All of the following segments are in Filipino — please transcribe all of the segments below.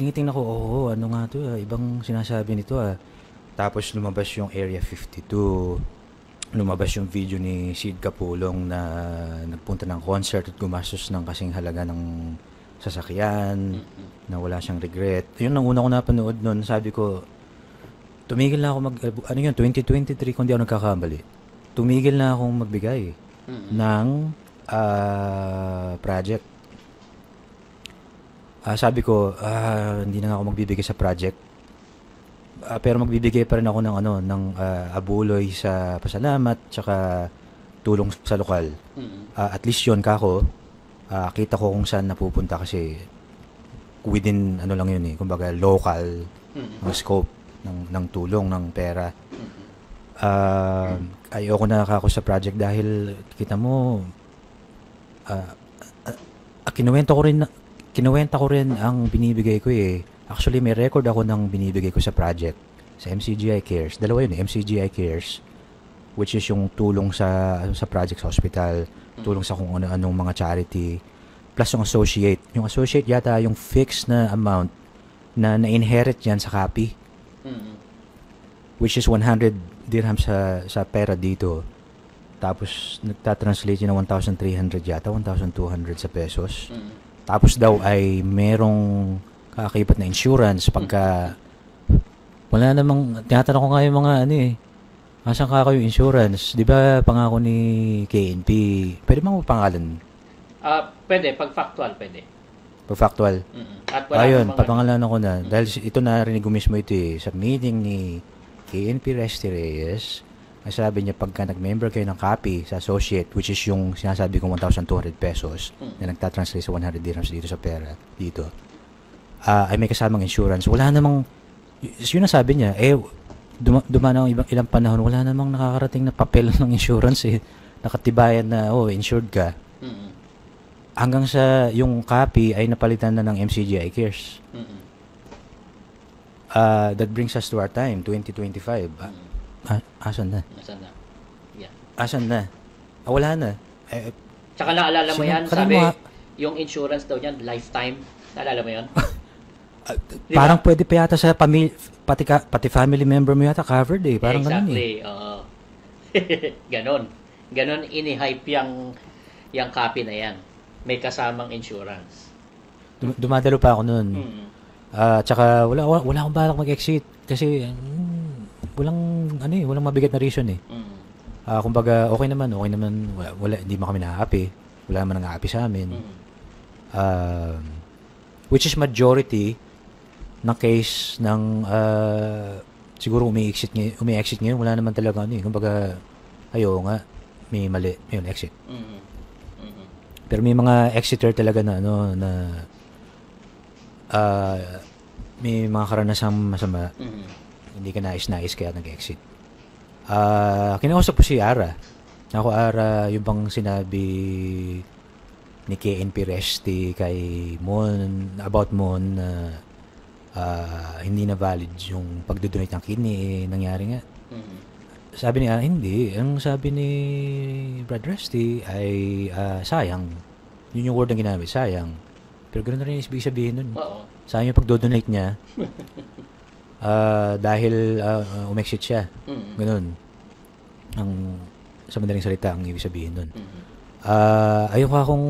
tinitingnan ko, ano nga 'to, ibang sinasabi nito, Tapos lumabas yung Area 52, lumabas yung video ni Sid Capulong na nagpunta ng concert at gumastos ng kasing halaga ng sasakyan, na wala siyang regret. Yun ang una ko napanood nun, sabi ko, tumigil na ako ano yun, 2023 kung di ako nagkakamali. Tumigil na akong magbigay ng project. Sabi ko, hindi na ako magbibigay sa project. Pero magbibigay pa rin ako ng abuloy sa pasalamat tsaka tulong sa lokal. At least yun kako, kita ko kung saan napupunta kasi within lang yun kumbaga local ang scope ng tulong ng pera. Ayoko na kako sa project dahil kita mo kinuwenta ko rin ang binibigay ko Actually, may record ako ng binibigay ko sa project sa MCGI Cares. Dalawa yun MCGI Cares, which is yung tulong sa project sa hospital, tulong sa kung ano-anong mga charity, plus yung associate. Yung associate yata yung fixed na amount na na-inherit yan sa copy, which is 100 dirham sa pera dito. Tapos, nagtatranslate yun ng 1,300 yata, 1,200 sa pesos. Tapos daw ay merong kakakibat na insurance pagka wala namang, tinatanong ko nga yung mga asan ka yung insurance? Di ba pangako ni KNP? Pwede bang pangalan? Pwede, pag factual, pwede. Pag factual? At wala Ayun, papangalanan ko na. Dahil ito narinig ko mismo ito sa meeting ni KNP Resty Reyes. Sabi niya pagka nag-member kayo ng copy sa associate, which is yung sinasabi kong 1,200 pesos na nagtatranslate sa 100 dirhams dito sa pera, dito. Ay may kasamang insurance. Wala namang, yun ang sabi niya, dumaan ng ilang panahon, wala namang nakakarating na papel ng insurance nakatibayan na, insured ka. Hanggang sa yung copy ay napalitan na ng MCGI Cares. That brings us to our time, 2025. Asan na? Yeah. Asan na? Wala na. Tsaka naalala mo yan, sabi, yung insurance daw niyan, lifetime. Naalala mo yan? Parang pwede pa yata sa pati family member mo yata covered Parang exactly. Ganon. Ganon ini-hype yung copy na yan. May kasamang insurance. Dumadalo pa ako nun. Tsaka wala akong balak mag-exit kasi walang mabigat na reason kumbaga okay naman wala, hindi mo kami na-happy. Wala naman nang-happy sa amin. Which is majority ng case ng siguro umi-exit ngayon, wala naman talaga kumbaga ayo nga may mali, yun exit. Pero may mga exiter talaga na may mga karanasang masama. Hindi ka nais kaya nag-exit. Kinausap ko si Ara. Ako Ara, yung bang sinabi ni KNP Resty kay Mon about Mon na hindi na valid yung pagdodonate ng kidney nangyari nga. Sabi niya hindi, ang sabi ni Brad Resty ay sayang. Yun yung word na ginamit, sayang. Pero ganoon na rin ibig sabihin nun. Sayang yung pagdodonate niya dahil umexit siya. Ganun ang sa madaling salita ang ibig sabihin nun. Ayoko akong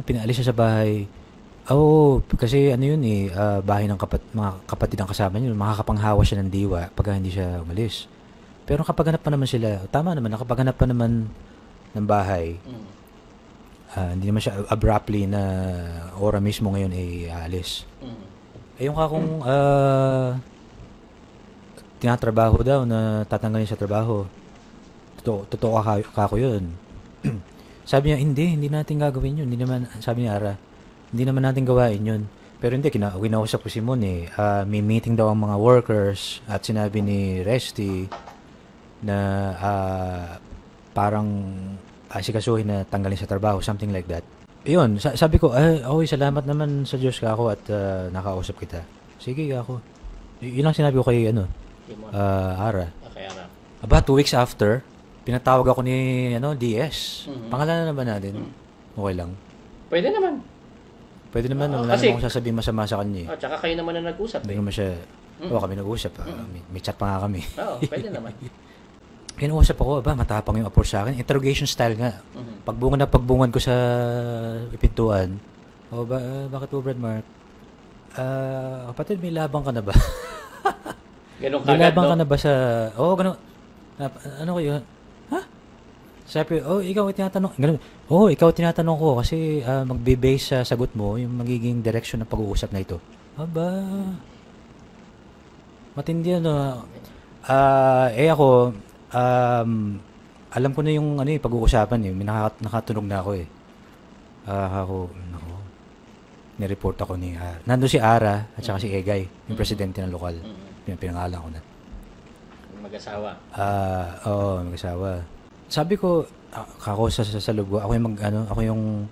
pinaalis siya sa bahay. Kasi yun bahay ng mga kapatid ang kasama niyo, makakapanghawa siya ng diwa pag hindi siya umalis. Pero kapag hanap pa naman sila, tama naman, nakapaghanap pa naman ng bahay, hindi naman siya abruptly na ora mismo ngayon ay aalis. Ayun akong tinatrabaho daw na tatanggalin sa trabaho. Totoo ako yun. Sabi niya, hindi natin gagawin yun. Hindi naman, sabi ni Ara, hindi naman natin gawain yun. Pero hindi, kinausap ko si Mon may meeting daw ang mga workers at sinabi ni Resty na parang asikasuhin na tanggalin sa trabaho, something like that. Yun, sabi ko, salamat naman sa Diyos ka ako at nakausap kita. Sige ako. Yun lang sinabi ko kay Ara. Okay, Ara. About 2 weeks after, pinatawag ako ni DS. Pangalanan naman natin. Okay lang. Pwede naman. Pwede naman, wala Kasi, naman akong sasabihin masama sa kanya eh. Tsaka kayo naman na nag-usap Hindi eh. naman siya, kami nag-usap. May chat pa nga kami. Oo, pwede naman. Kinuusap ako, matapang yung approach sa akin. Interrogation style nga. Pagbungan ko sa pintuan, bakit po, Brad Mark? Kapatid, may labang ka na ba? Ganun May kagad, labang ka no? na ba sa... Ganun. Ano kayo? Ha? Sabi, ikaw tinatanong. Ganun. Ikaw tinatanong ko kasi magbe-base sa sagot mo yung magiging direction ng pag-uusap na ito. Aba. Matindi ano. Ako, alam ko na yung pag-uusapan eh. May nakatunog na ako eh. Nireport ako ni nandun si Ara at saka si Egay, yung presidente ng lokal. Pinangalan ko na. Mag-asawa. Mag-asawa. Sabi ko, ako sa loob ko, ako yung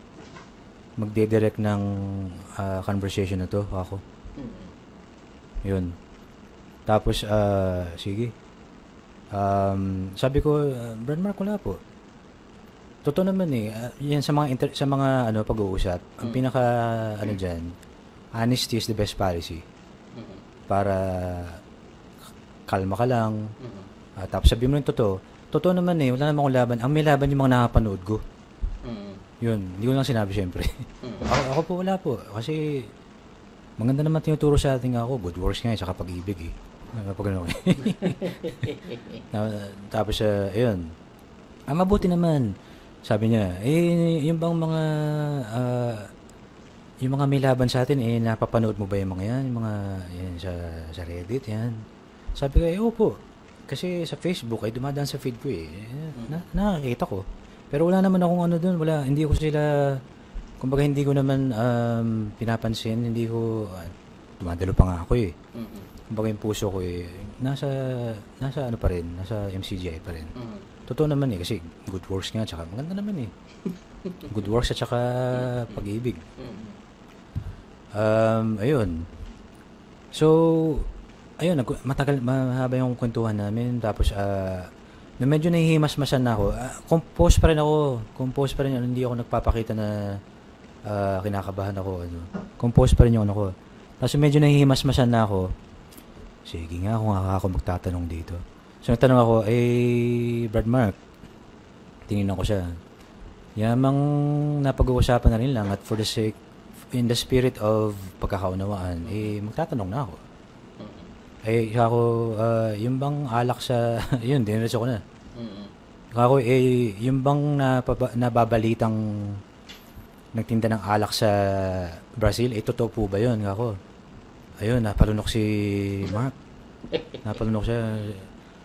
magde-direct ng conversation na to, ako. Yun. Tapos, sige. Sabi ko, Brad Mark, wala po. Totoo naman eh. Yan sa mga pag-uusap, ang pinaka diyan, honesty is the best policy. Para kalma ka lang. Tapos sabi mo yung totoo. Totoo naman eh, wala namang akong laban. Ang may laban yung mga nakapanood ko. Yun, hindi ko lang sinabi syempre. ako po wala po. Kasi maganda naman tinuturo sa ating good works nga sa pag-ibig eh. Pag ano Tapos, ayun. Mabuti naman. Sabi niya, yung bang mga yung mga may laban sa atin, napapanood mo ba yung mga yan? Yung mga yan, sa Reddit, yan. Sabi ko, opo. Kasi sa Facebook, ay dumadaan sa feed ko eh. Nakakita ko. Pero wala naman akong doon. Wala, hindi ko sila, kumbaga hindi ko naman pinapansin. Hindi ko, dumadalo pa nga ako eh. Kumbaga yung puso ko eh, nasa pa rin, nasa MCGI pa rin. Totoo naman eh, kasi good works nga, tsaka maganda naman eh. Good works at tsaka pag-ibig. Ayun. So, ayun, mahaba yung kwentuhan namin. Tapos, na medyo nahihimas-masan na ako. Compose pa rin. Hindi ako nagpapakita na kinakabahan ako. Compose pa rin yung ko. Tapos medyo nahihimas-masan na ako. Sige nga, kung ako magtatanong dito. So, nagtanong ako, Brad Mark, tinignan ko siya. Yamang napag-uusapan na rin lang at for the sake, in the spirit of pagkakaunawaan, magtatanong na ako. Ako, yung bang alak sa, yun, diniretso ko na. Ako, yung bang nababalitang nagtinda ng alak sa Brazil, totoo po ba yun? Ako, ayun, napalunok si Mark. Napalunok siya.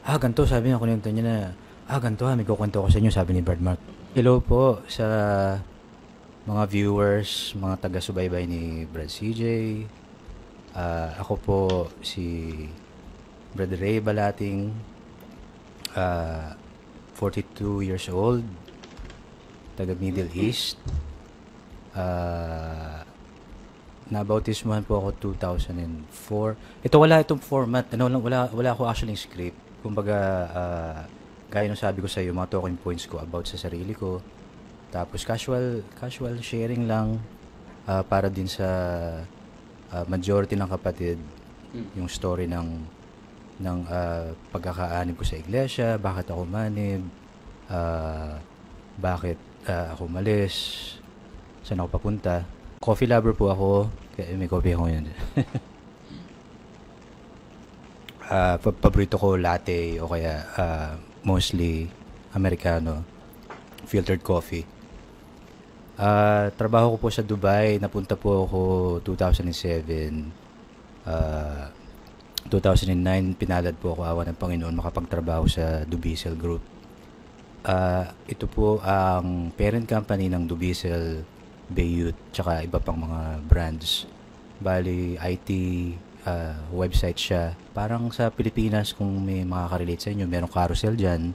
Ganito, sabi niya, kunento niya na, ganito may kukwento ko sa inyo, sabi ni Brad Mark. Hello po sa mga viewers, mga taga-subaybay ni Brad CJ. Ako po si Brad Ray Balating, 42 years old, taga Middle East. Nabautismuhan po ako 2004. Wala itong format. Wala ako actually script. Kumbaga, gaya nung sabi ko sa iyo, mga talking points ko about sa sarili ko. Tapos casual sharing lang para din sa majority ng kapatid, yung story ng pagkakaanib ko sa iglesia, bakit ako manib, bakit ako malis, saan ako papunta. Coffee lover po ako, kaya may coffee ako yun. Paborito ko latte o kaya mostly Americano, filtered coffee. Trabaho ko po sa Dubai, napunta po ako 2007. 2009 pinalad po ako, awa ng Panginoon, makapagtrabaho sa Dubiesel Group. Ito po ang parent company ng Dubiesel, Bayut, tsaka iba pang mga brands. Bali, IT website siya. Parang sa Pilipinas, kung may makaka-relate sa inyo, merong carousel dyan.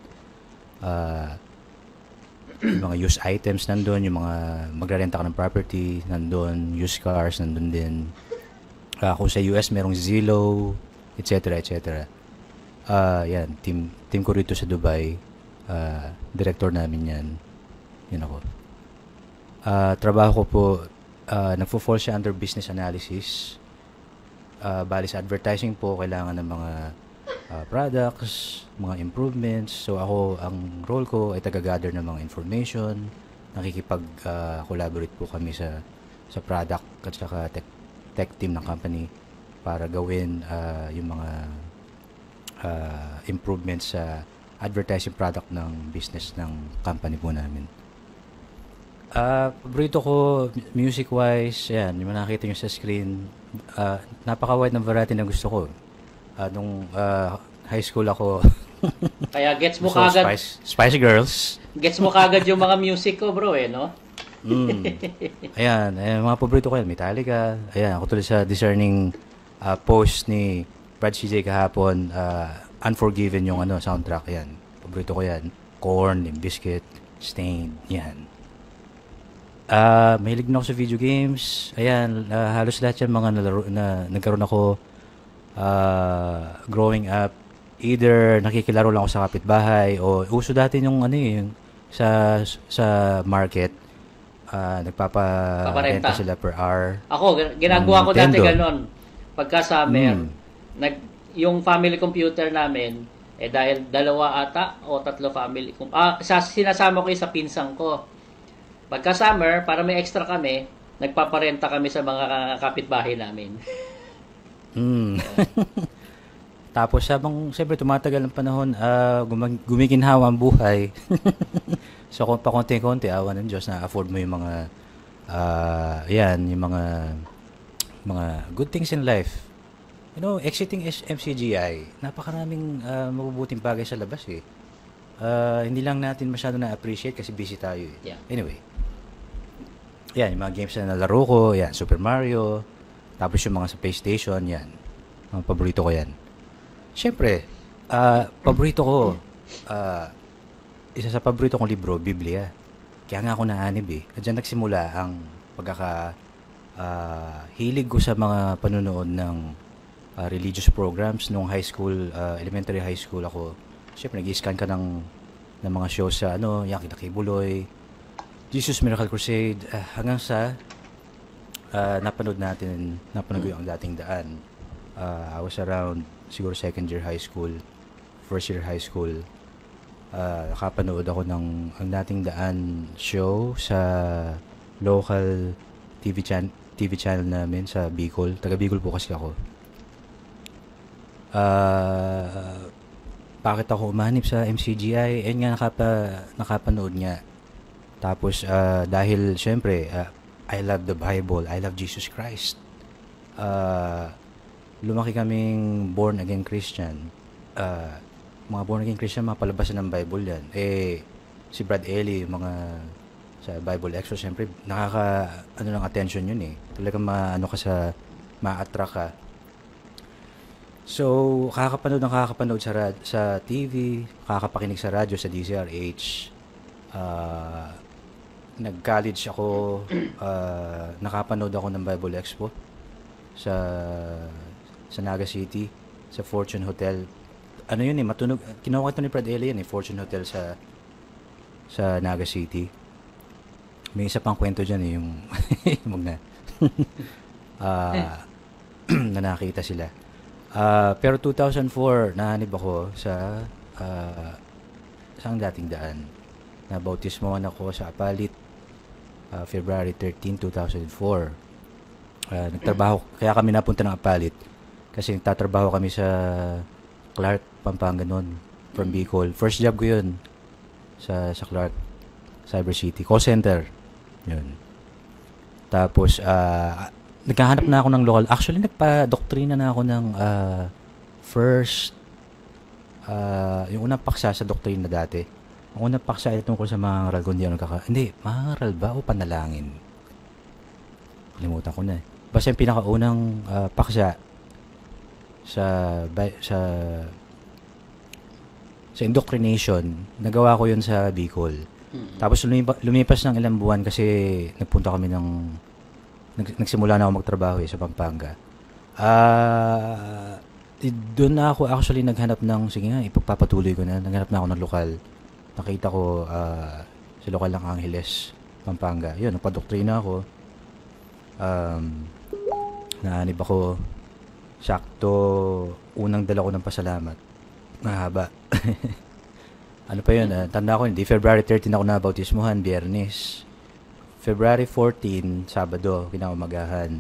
Yung mga used items nandun, yung mga magrarenta ka ng property nandun, used cars nandun din. Kung sa US, merong Zillow, etc. Yan, team ko rito sa Dubai. Director namin yan. Yun ako. Trabaho ko po nagfo-fall siya under business analysis. Bali sa advertising po, kailangan ng mga products, mga improvements. So ako, ang role ko ay taga-gather ng mga information, nakikipag-collaborate po kami sa product at saka tech team ng company para gawin yung mga improvements sa advertising product ng business ng company po namin. Paborito ko music-wise, yan, yung nakikita nyo sa screen, napaka-wide ng variety na gusto ko. Nung high school ako, Kaya gets mo gusto ko kagad, Spice Girls. gets mo kagad yung mga music ko, bro, no? Ayan, mga paborito ko yan, Metallica. Ayan, ako tuloy sa discerning post ni Brad CJ kahapon, Unforgiven yung soundtrack, yan. Paborito ko yan. Korn, Limp Bizkit, Stained, yan. Mahilig na ako sa video games. Ayan, halos lahat yan mga nagkaroon ako growing up. Either nakikilaro lang ako sa kapitbahay o uso dati yung yung sa market. Nagpaparenta sila per hour. Ako, ginagawa ko dati gano'n. Pagka summer, yung family computer namin, dahil 2 ata o 3 family, sinasama ko yung sa pinsang ko. Pagka summer, para may extra kami, nagpaparenta kami sa mga kapitbahay namin. Tapos habang siyempre tumatagal ang panahon, gumiginhawa ang buhay. So kung pa konti-konti, awa ng Diyos, na-afford mo yung mga yung mga good things in life. You know, exiting MCGI, napakaraming mabubuting bagay sa labas eh. Hindi lang natin masyado na-appreciate kasi busy tayo eh. Yeah. Anyway, yan, yung mga games na nalaro ko, yan, Super Mario, tapos yung mga sa PlayStation, yan. Mga paborito ko yan. Siyempre, paborito ko, isa sa paborito kong libro, Biblia. Kaya nga ako naanib eh. Diyan nagsimula ang hilig ko sa mga panonood ng religious programs nung high school, elementary high school ako. Siyempre, nag-i-scan ka ng mga shows sa Yaki na Kibuloy, Jesus Miracle Crusade, hanggang sa napanood ko yung dating daan. I was around siguro second year high school, first year high school. Nakapanood ako ng ang dating daan show sa local TV channel namin sa Bicol. Taga Bicol po kasi ako. Bakit ako umanib sa MCGI? Nga nakapanood nga. Tapos dahil syempre I love the Bible, I love Jesus Christ. Lumaki kaming born again Christian. Mga born again Christian, mga palabasan ng Bible yan. Si Brad Ellie, mga sa Bible Expo, syempre ng attention yun eh. Talagang ma-attract ka. So, kakapanood sa TV, kakapakinig sa radyo sa DZRH. Nag-college ako, nakapanood ako ng Bible Expo sa Naga City, sa Fortune Hotel. Yun eh, matunog. Kinuha ito ni Brad Ellie yan eh, Fortune Hotel sa Naga City. May isa pang kwento dyan eh, yung na nakita sila. Pero 2004, nahanib ako sa dating daan. Nabautismohan ako sa Apalit, February 13, 2004. Nagtrabaho, kaya kami napunta ng Apalit kasi nagtatrabaho kami sa Clark, Pampanga noon, from Bicol. First job ko yun sa Clark Cyber City, call center. Yun. Tapos, naghahanap na ako ng local. Actually, nagpa-doktrina na ako ng yung unang paksa sa doktrina dati. Ang unang paksa ay tungkol sa mga ngaral, kundi hindi, mangaral ba o panalangin? Kalimutan ko na eh. Basta yung pinakaunang paksa sa indoctrination, nagawa ko yun sa Bicol. Tapos lumipas ng ilang buwan kasi nagpunta kami nagsimula na ako magtrabaho sa Pampanga. Doon na ako actually naghanap ng, sige nga, ipagpapatuloy ko na. Naghanap na ako ng lokal. Nakita ko sa lokal ng Angeles, Pampanga. Yun, nagpadoktrina ako. Um, naanib ako. Sakto, unang dala ko ng pasalamat. Mahaba. Ano pa yun? Tanda ko, hindi. February 13 ako nabautismuhan, Biyernes. February 14, Sabado, kinaumagahan.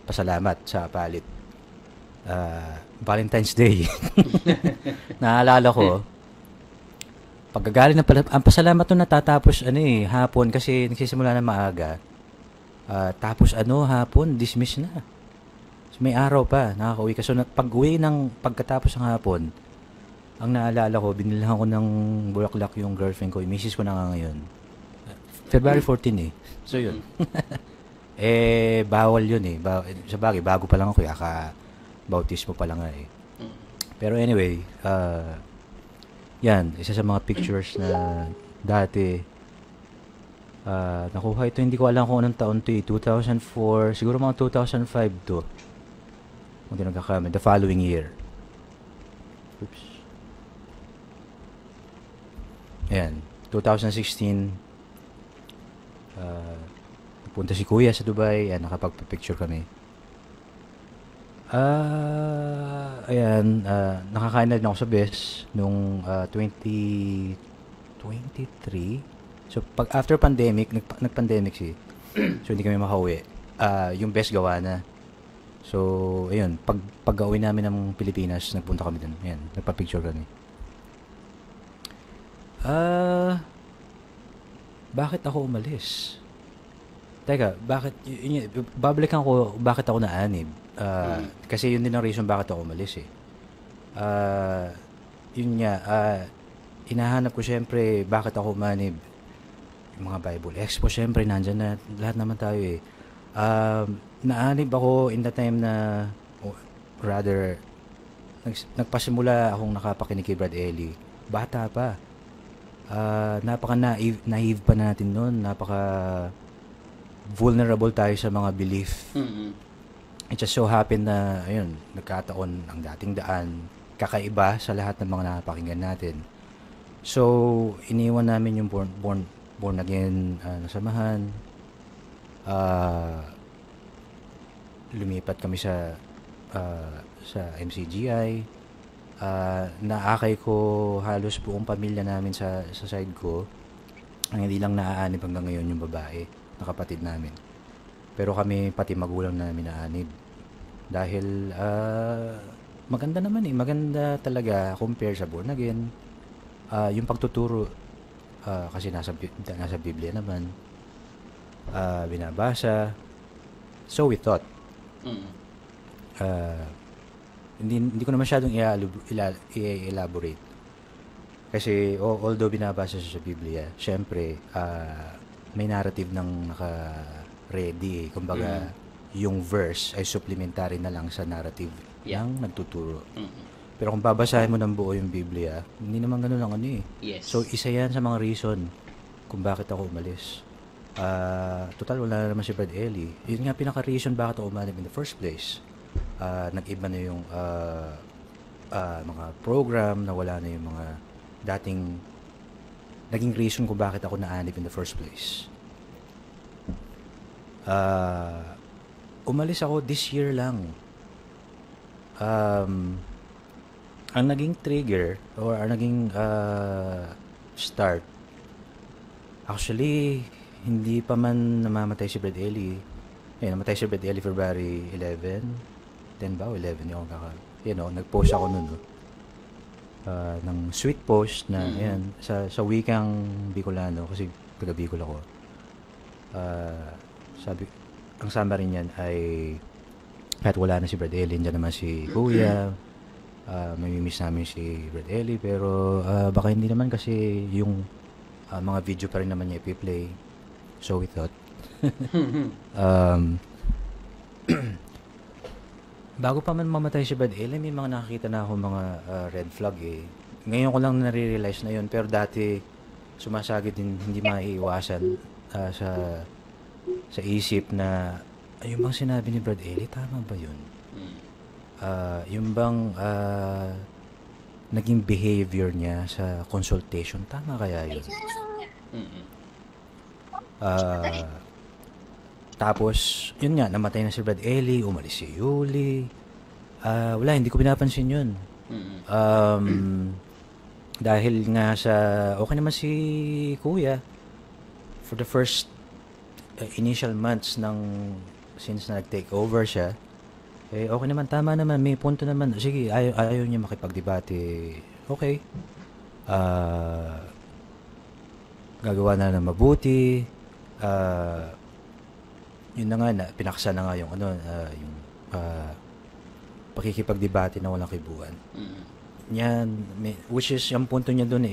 Pasalamat sa palit. Valentine's Day. Naalala ko, pagkagaling ang pasalamat nung natatapos hapon kasi nagsisimula na maaga. Tapos hapon, dismiss na. So, may araw pa, nakaka-uwi ka. So, pag-uwi ng pagkatapos ng hapon, ang naalala ko, binilhan ko ng bulaklak yung girlfriend ko. Yung misis ko na nga ngayon. February 14 eh. So, yun. Bawal yun eh. Sa bagay, bago pa lang ako eh. Bautismo pa lang nga eh. Pero anyway, yan, isa sa mga pictures na dati nakuha ito, hindi ko alam kung anong taon to eh. 2004, siguro mga 2005 to. Kung di nagkakamali, the following year. Oops. Ayan, 2016, punta si Kuya sa Dubai, ayan, nakapagpa-picture kami. Ayan, nakakain na din ako sa BES nung 2023. So, after pandemic, nag-pandemic so, hindi kami makauwi. Yung BES gawa na. So, ayun, pag-uwi namin ng Pilipinas, nagpunta kami dun. Ayan, nagpa-picture kami. Bakit ako umalis? Teka, babalikan ko bakit ako naanib. Kasi yun din ang reason bakit ako umalis eh. Yun nga, hinahanap ko syempre bakit ako umanib. Yung mga Bible Expo syempre nandyan na, lahat naman tayo eh. Naanib ako in the time na, rather, nagpasimula akong nakapakinig kay Brad Eli. Bata pa. Napaka-naive pa natin noon. Napaka-vulnerable tayo sa mga belief. It just so happened na, ayun, nagkataon ang dating daan, kakaiba sa lahat ng mga napakinggan natin. So, iniwan namin yung born again na samahan. Lumipat kami sa MCGI. Naakay ko halos buong pamilya namin sa side ko. Ang hindi lang naaanib hanggang ngayon yung babae na kapatid namin. Pero kami pati magulang namin naaanib. Dahil maganda naman eh. Maganda talaga compare sa born again. Yung pagtuturo kasi nasa Biblia naman. Binabasa. So we thought. Hindi ko na masyadong i-elaborate. Kasi although binabasa siya sa Biblia, syempre may narrative ng naka-ready. Kumbaga, yung verse ay supplementary na lang sa narrative ng nagtuturo. Pero kung babasahin mo ng buo yung Biblia, hindi naman ganun ang Yes. So, isa yan sa mga reason kung bakit ako umalis. Total, wala na naman si Brad Eli. Yun nga pinaka-reason bakit ako umalis in the first place. Nag-iba na yung mga program, nawala na yung mga dating naging reason kung bakit ako naanib in the first place. Umalis ako this year lang. Ang naging trigger or ang naging start, actually hindi pa man namamatay si Brad Eli. Namatay si Brad Eli February 11. 10 ba o 11? Nag-post ako nun. Ng sweet post na, sa wikang Bicolano, kasi taga Bicol ako. Ang summary niyan ay, kahit wala na si Brad Eli, dyan naman si Kuya, mamimiss namin si Brad Eli, pero baka hindi naman kasi yung mga video pa rin naman niya ipi-play. So we thought, bago pa man mamatay si Brad Eli, may mga nakakita na ako mga red flag eh. Ngayon ko lang nare-realize na yun, pero dati sumasagid din, hindi maiiwasan sa isip na yung bang sinabi ni Brad Eli, tama ba yun? Yung bang naging behavior niya sa consultation, tama kaya yun? Tapos, yun nga, namatay na si Brad Ellie, umalis si Yuli. Wala, hindi ko pinapansin yun. Dahil nga sa, okay naman si Kuya, for the first initial months since na nag-take over siya, okay naman, tama naman, may punto naman. Sige, ayaw niya makipagdebate. Okay. Gagawa na ng mabuti. Yun na nga, pinaksa na nga yung yung pakikipagdebate na walang kibuan. Yan, which is, yung punto niya dun,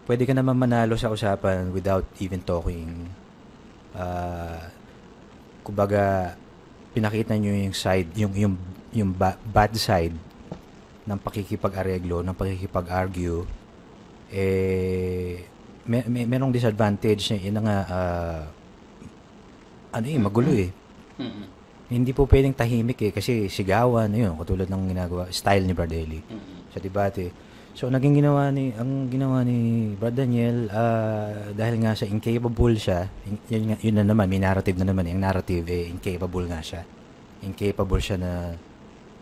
pwede ka naman manalo sa usapan without even talking. Kumbaga, pinakita niyo yung side, yung bad side ng pakikipag-areglo, ng pakikipag-argue, merong disadvantage niya. Yun na nga, magulo Hindi po pwedeng tahimik kasi sigawan, yun, katulad ng ginagawa, style ni Brad Ellie sa debate. So, ang ginawa ni Brad Daniel, dahil nga sa incapable siya, yun na naman, may narrative na naman, yung narrative, incapable nga siya. Incapable siya na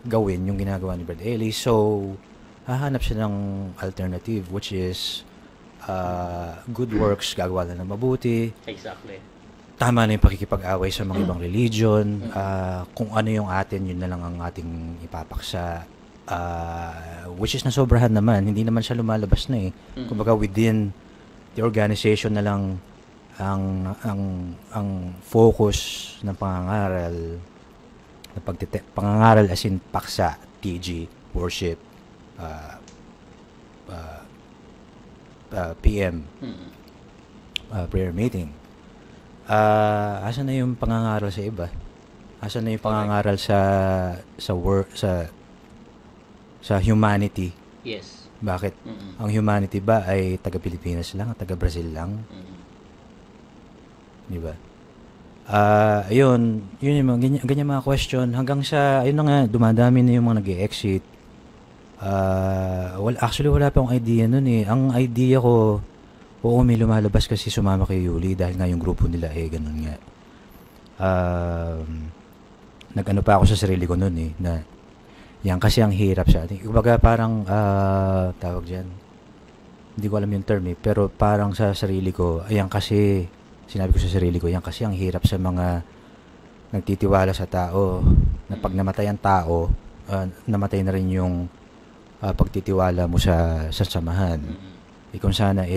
gawin yung ginagawa ni Brad Ellie. So, hahanap siya ng alternative, which is, good works, gagawa na ng mabuti. Exactly. Tama na yung pakikipag-away sa mga ibang religion. Kung ano yung atin, yun na lang ang ating ipapaksa. Which is nasobrahan naman. Hindi naman siya lumalabas na Kumbaga within the organization na lang ang focus ng pangangaral, pangangaral as in paksa, TG, worship, PM, prayer meeting. Asan na yung pangangaral sa iba? Asan na yung pangangaral sa humanity? Yes. Bakit? Ang humanity ba ay taga-Pilipinas lang, taga-Brazil lang? Di ba? Yun yung ganyan mga question. Hanggang sa, ayun na nga, dumadami na yung mga nag-e-exit. Actually, wala pa akong idea nun Ang idea ko, may lumalabas kasi sumama kay Yuli dahil nga yung grupo nila ganun nga. Nag-ano pa ako sa sarili ko nun na yan kasi ang hirap sa atin. Kumbaga parang, tawag dyan, hindi ko alam yung term pero parang sa sarili ko, sinabi ko sa sarili ko, yan kasi ang hirap sa mga nagtitiwala sa tao, na pag namatay ang tao, namatay na rin yung pagtitiwala mo sa samahan. Kung sana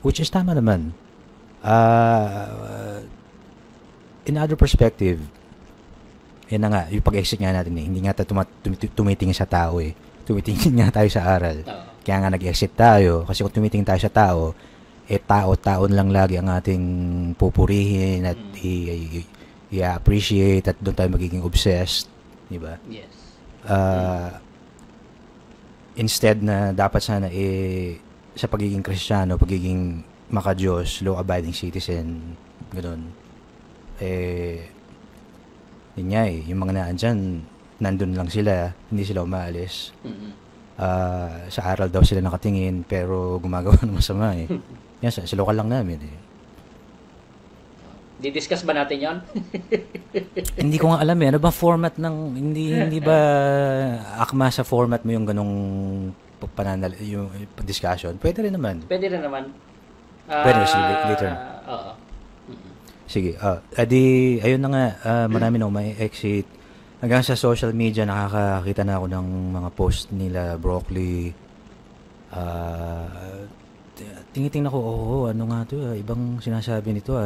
which is tama naman. In other perspective, yan na nga, yung pag-exit nga natin hindi nga tayo tumitingin sa tao tumitingin nga tayo sa aral. Kaya nga nag-exit tayo, kasi kung tumitingin tayo sa tao, tao lang lagi ang ating pupurihin at i-appreciate at doon tayo magiging obsessed, di ba? Yes. Instead na dapat sana sa pagiging Kristiyano, pagiging maka-Diyos, law-abiding citizen, gano'n. Yun nga yung mga naandyan, nandun lang sila, hindi sila umaalis. Sa aral daw sila nakatingin, pero gumagawa ng masama Yan, sa lokal lang namin Di-discuss ba natin yon? Hindi ko nga alam ano ba format ng hindi ba akma sa format mo yung ganong yung discussion? Pwede rin naman. Pwede naman. Later. Oo. Sige. Ayun na nga, marami na may exit. Hanggang sa social media nakakakita na ako ng mga post nila Broccoli. Tingin ako, ano nga to, ibang sinasabi nito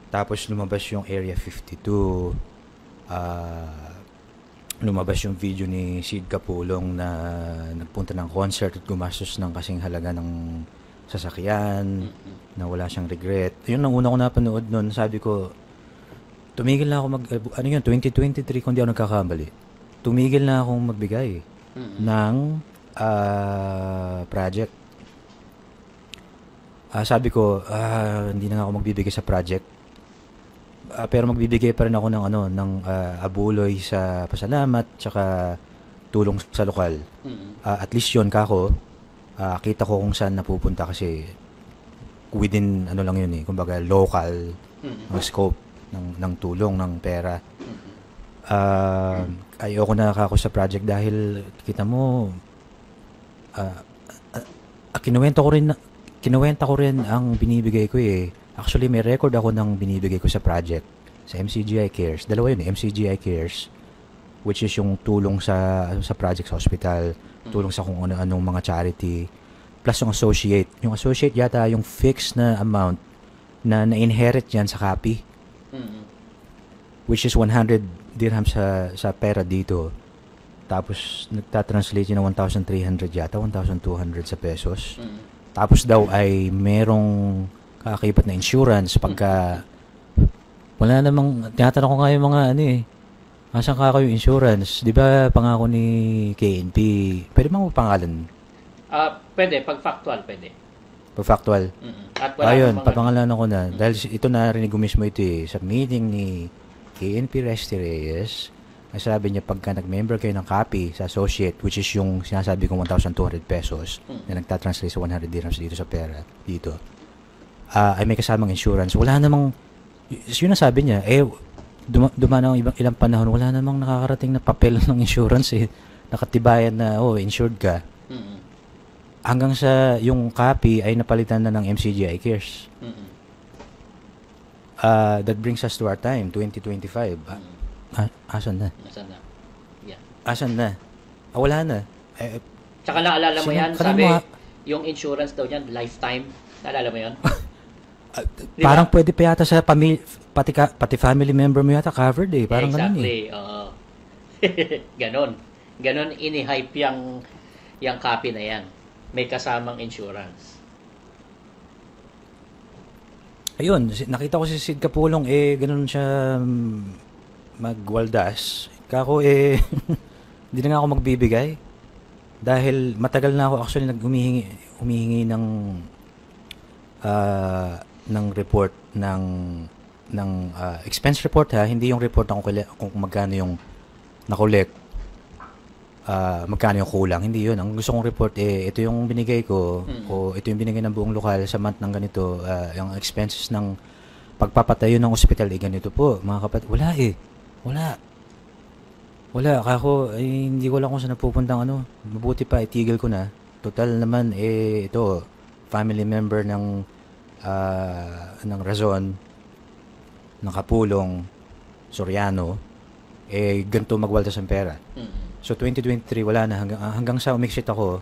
Tapos lumabas yung Area 52. Lumabas yung video ni Sid Capulong na nagpunta ng concert at gumastos ng kasing halaga ng sasakyan, na wala siyang regret. Yun ang una ko napanood nun. Sabi ko, tumigil na ako 2023 kung di ako nagkakamali. Tumigil na akong magbigay ng project. Sabi ko, hindi na ako magbibigay sa project. Pero magbibigay pa rin ako ng abuloy sa pasalamat tsaka tulong sa lokal. At least yun kita ko kung saan napupunta kasi within ano lang yun kumbaga local Mm. ang scope ng tulong ng pera. Mm. Ayoko na ako sa project dahil kita mo ah, kinuwenta ko rin ang binibigay ko eh. Actually, may record ako ng binibigay ko sa project sa MCGI Cares. Dalawa yun, MCGI Cares, which is yung tulong sa project sa hospital, tulong sa kung ano-anong mga charity, plus yung associate. Yung associate yata yung fixed na amount na na-inherit yan sa copy, Mm. which is 100 dirham sa pera dito. Tapos, nagtatranslate yun ng 1,300 yata, 1,200 sa pesos. Mm. Tapos daw ay merong kakakibat na insurance pagka wala namang, tinatanong ko nga yung mga asan ka kayo insurance? Di ba pangako ni KNP? Pwede bang pangalan? Pwede, pag factual, pwede. Pag factual. Mm. At wala Ayun, namang papangalanan ko na. Dahil ito narinig ko mismo ito sa meeting ni KNP Resty Reyes. Sabi niya pagka nag-member kayo ng copy sa associate, which is yung sinasabi kong 1,200 pesos na nagtatranslate sa 100 dirhams dito sa pera, dito, ay may kasamang insurance. Wala namang, yun ang sabi niya, dumaan ng ilang panahon, wala namang nakakarating na papel ng insurance nakatibayan na, insured ka. Mm. Hanggang sa yung copy ay napalitan na ng MCGI Cares. Mm. That brings us to our time, 2025. Asan na? Nasaan na? Yeah. Asan na? Wala na. Tsaka naalala mo yan, kanino sabi, mo yung insurance daw yan, lifetime. Naalala mo yan? Di parang ba? pwede pa yata sa pati family member mo yata covered Parang ganun exactly. Oo. Ganon. Ganon ini-hype yung copy na yan. May kasamang insurance. Ayun, nakita ko si Sid Kapulong, ganun siya magwaldas. Kako hindi na nga ako magbibigay. Dahil matagal na ako actually humihingi ng report ng expense report hindi yung report kung magkano yung na-collect, magkano yung kulang, hindi yun. Ang gusto kong report ito yung binigay ko o ito yung binigay ng buong lokal sa month ng ganito, yung expenses ng pagpapatayo ng ospital ganito po, mga kapatid. Wala, kako hindi ko lang kung saan napupuntang mabuti pa itigil ko na. Total naman ito family member ng Razon, ng Kapulong, Soriano, ganito magwaldas ang pera. So 2023 wala na hanggang sa umexit ako.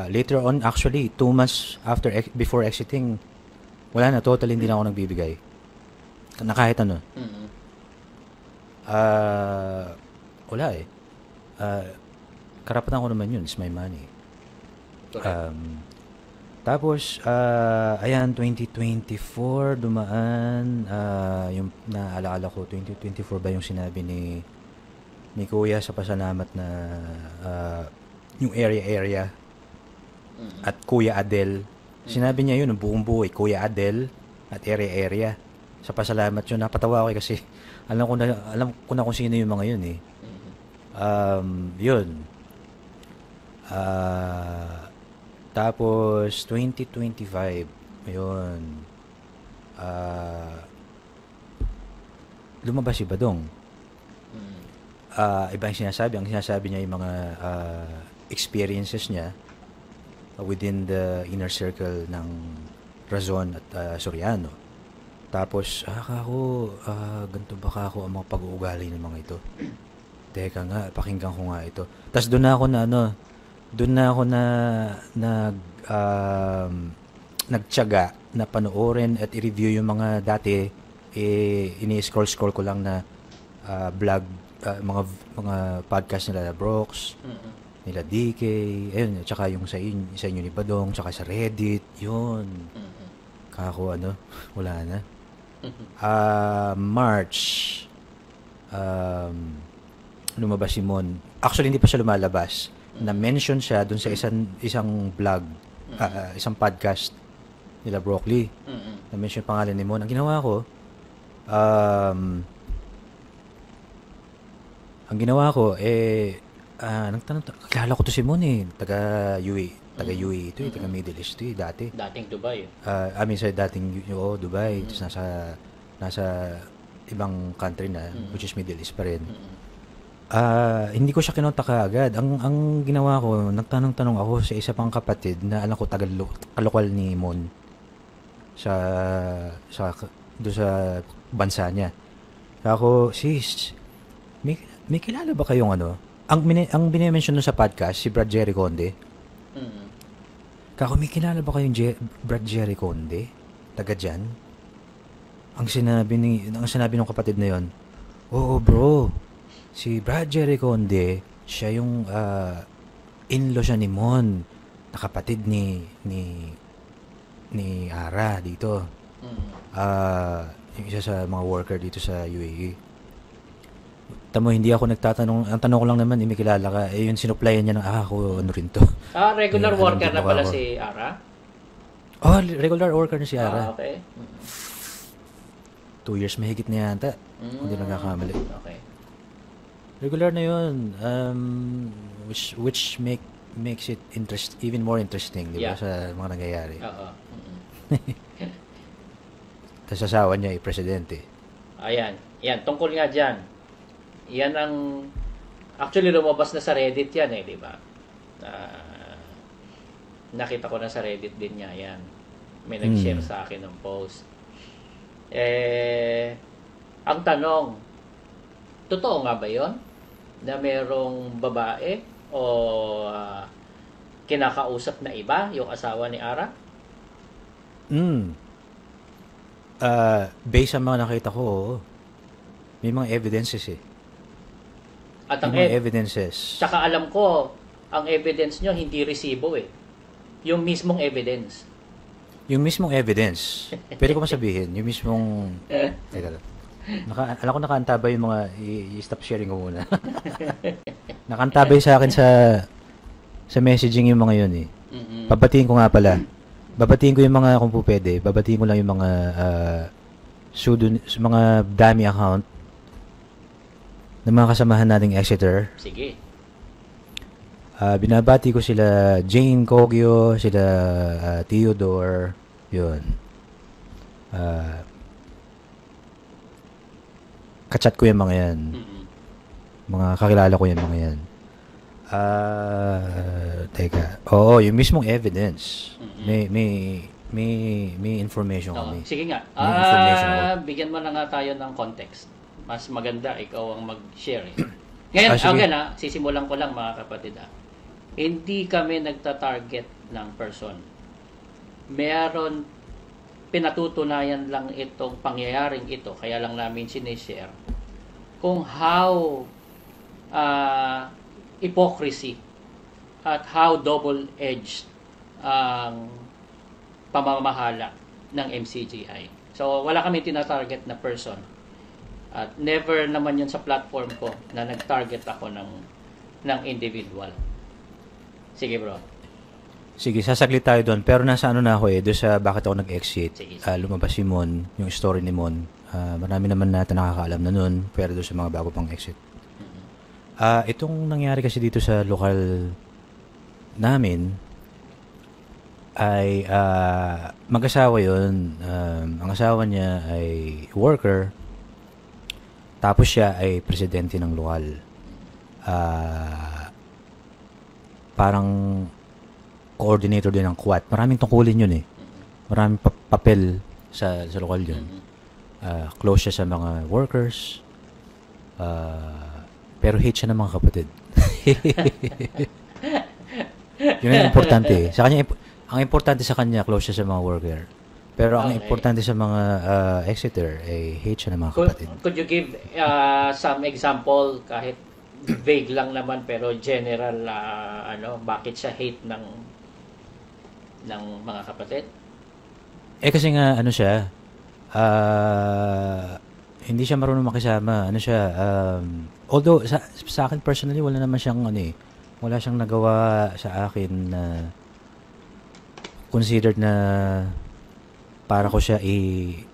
Later on actually 2 months before exiting, wala na, totally hindi na ako nagbibigay na kahit ano. Wala karapatan ko naman yun, it's my money. Tapos ayan, 2024 dumaan, yung naalala ko 2024 ba yung sinabi ni Kuya sa pasalamat na yung area at Kuya Adel, sinabi niya yun ng buong buhay, Kuya Adel at area sa pasalamat yun. Napatawa ako kasi alam ko na kung sino yung mga yun yun. Tapos 2025 ayun, lumabas si Badong. Iba yung sinasabi. Ang sinasabi niya yung mga experiences niya within the inner circle ng Razon at Soriano. Tapos ganito ba ako ang mga pag-uugali ng mga ito? Teka nga, pakinggan ko nga ito. Tapos doon na ako nagtiyaga na panoorin at i-review yung mga dati ini-scroll ko lang na vlog, mga podcast nila Brooks, nila DK, ayun, tsaka yung sa inyo ni Badong, tsaka sa Reddit, yun. Kako wala na. March, lumabas si Mon. Actually, hindi pa siya lumalabas. Na-mention siya dun sa isang vlog, isang podcast nila Broccoli. Na-mention pangalan ni Mon. Ang ginawa ko, nagtanong, kilala ko to si Mon taga UAE. taga UAE ito, taga Middle East ito, dati. Dating Dubai. Sa dating Dubai, tapos nasa ibang country na, which is Middle East pa rin. Hindi ko siya kinontak kaagad. Ang ginawa ko, nagtanong-tanong ako sa isa pang kapatid na alam ko kalokal ni Mon do sa bansa niya. Ako, sis, may kilala ba kayong ano? Ang binimension sa podcast, si Brad Jerry Conde. Kako, may kilala ba kayong Brad Jerry Conde? Taga dyan? Ang sinabi ng kapatid na yon, oo bro, si Brad Jerry Conde, siya yung in-law siya ni Mon, na kapatid ni Ara dito. Yung isa sa mga worker dito sa UAE. Tamo, hindi ako nagtatanong. Ang tanong ko lang naman, may kilala ka. Yung sinuplayan niya ng, ako, ano rin to. Regular worker na pala si Ara? Regular worker na si Ara. Okay. 2 years mahigit na yata. Hindi nagkakamali. Okay. Regular na yun. Which makes it even more interesting, di ba, sa mga nangyayari. Oo. Tapos asawa niya presidente. Ayan. Yan, tungkol nga dyan. Yan ang actually lumabas na sa Reddit yan di ba? Nakita ko na sa Reddit din niya yan. May nag-share sa akin ng post. Ang tanong, totoo nga ba 'yon? Na merong babae o kinakausap na iba yung asawa ni Ara? Based sa mga nakita ko, may mga evidences At ang evidences. Tsaka alam ko, ang evidence nyo hindi resibo Yung mismong evidence. Yung mismong evidence. Pwede ko masabihin, yung mismong... Teka lang. Alam ko nakaantabay yung mga... I-stop sharing ko muna. Nakaantabay sa akin sa messaging yung mga yun Babatiin ko nga pala. Babatiin ko yung mga, kung po pwede, babatiin ko lang yung mga mga dummy account ng mga kasamahan nating Exeter. Sige. Binabati ko sila Jane Kogyo, sila Theodore, yun. Kachat ko yung mga yan. Mga kakilala ko yung mga yan. Teka. Oo, yung mismong evidence. May information kami. Sige nga. Bigyan mo na nga tayo ng context. Mas maganda ikaw ang mag-share. Ngayon, sisimulan ko lang mga kapatid. Hindi kami nagta-target ng person. Meron pinatutunayan lang itong pangyayaring ito, kaya lang namin sinishare kung how hypocrisy at how double-edged ang pamamahala ng MCGI. So, wala kami tina-target na person. At never naman yun sa platform ko na nag-target ako ng individual. Sige bro. Sige, sasaglit tayo doon. Pero nasa na ako doon sa bakit ako nag-exit. Lumabas si Mon, yung story ni Mon. Marami naman natin nakakaalam na noon, pero doon sa mga bago pang exit. Itong nangyari kasi dito sa lokal namin ay mag-asawa yun. Ang asawa niya ay worker. Tapos siya ay presidente ng lokal. Parang coordinator din ng Quad. Maraming tungkulin yun Maraming papel sa lokal yun. Close siya sa mga workers. Pero hate siya ng mga kapatid. Yun ang importante. Sa kanya, ang importante sa kanya, close siya sa mga worker. Pero ang importante sa mga Exeter ay hate siya ng mga kapatid. Could you give some example, kahit vague lang naman pero general, bakit siya hate ng mga kapatid? Kasi nga siya, hindi siya marunong makisama. Although sa akin personally wala naman siyang wala siyang nagawa sa akin na considered na para ko siya i-hate.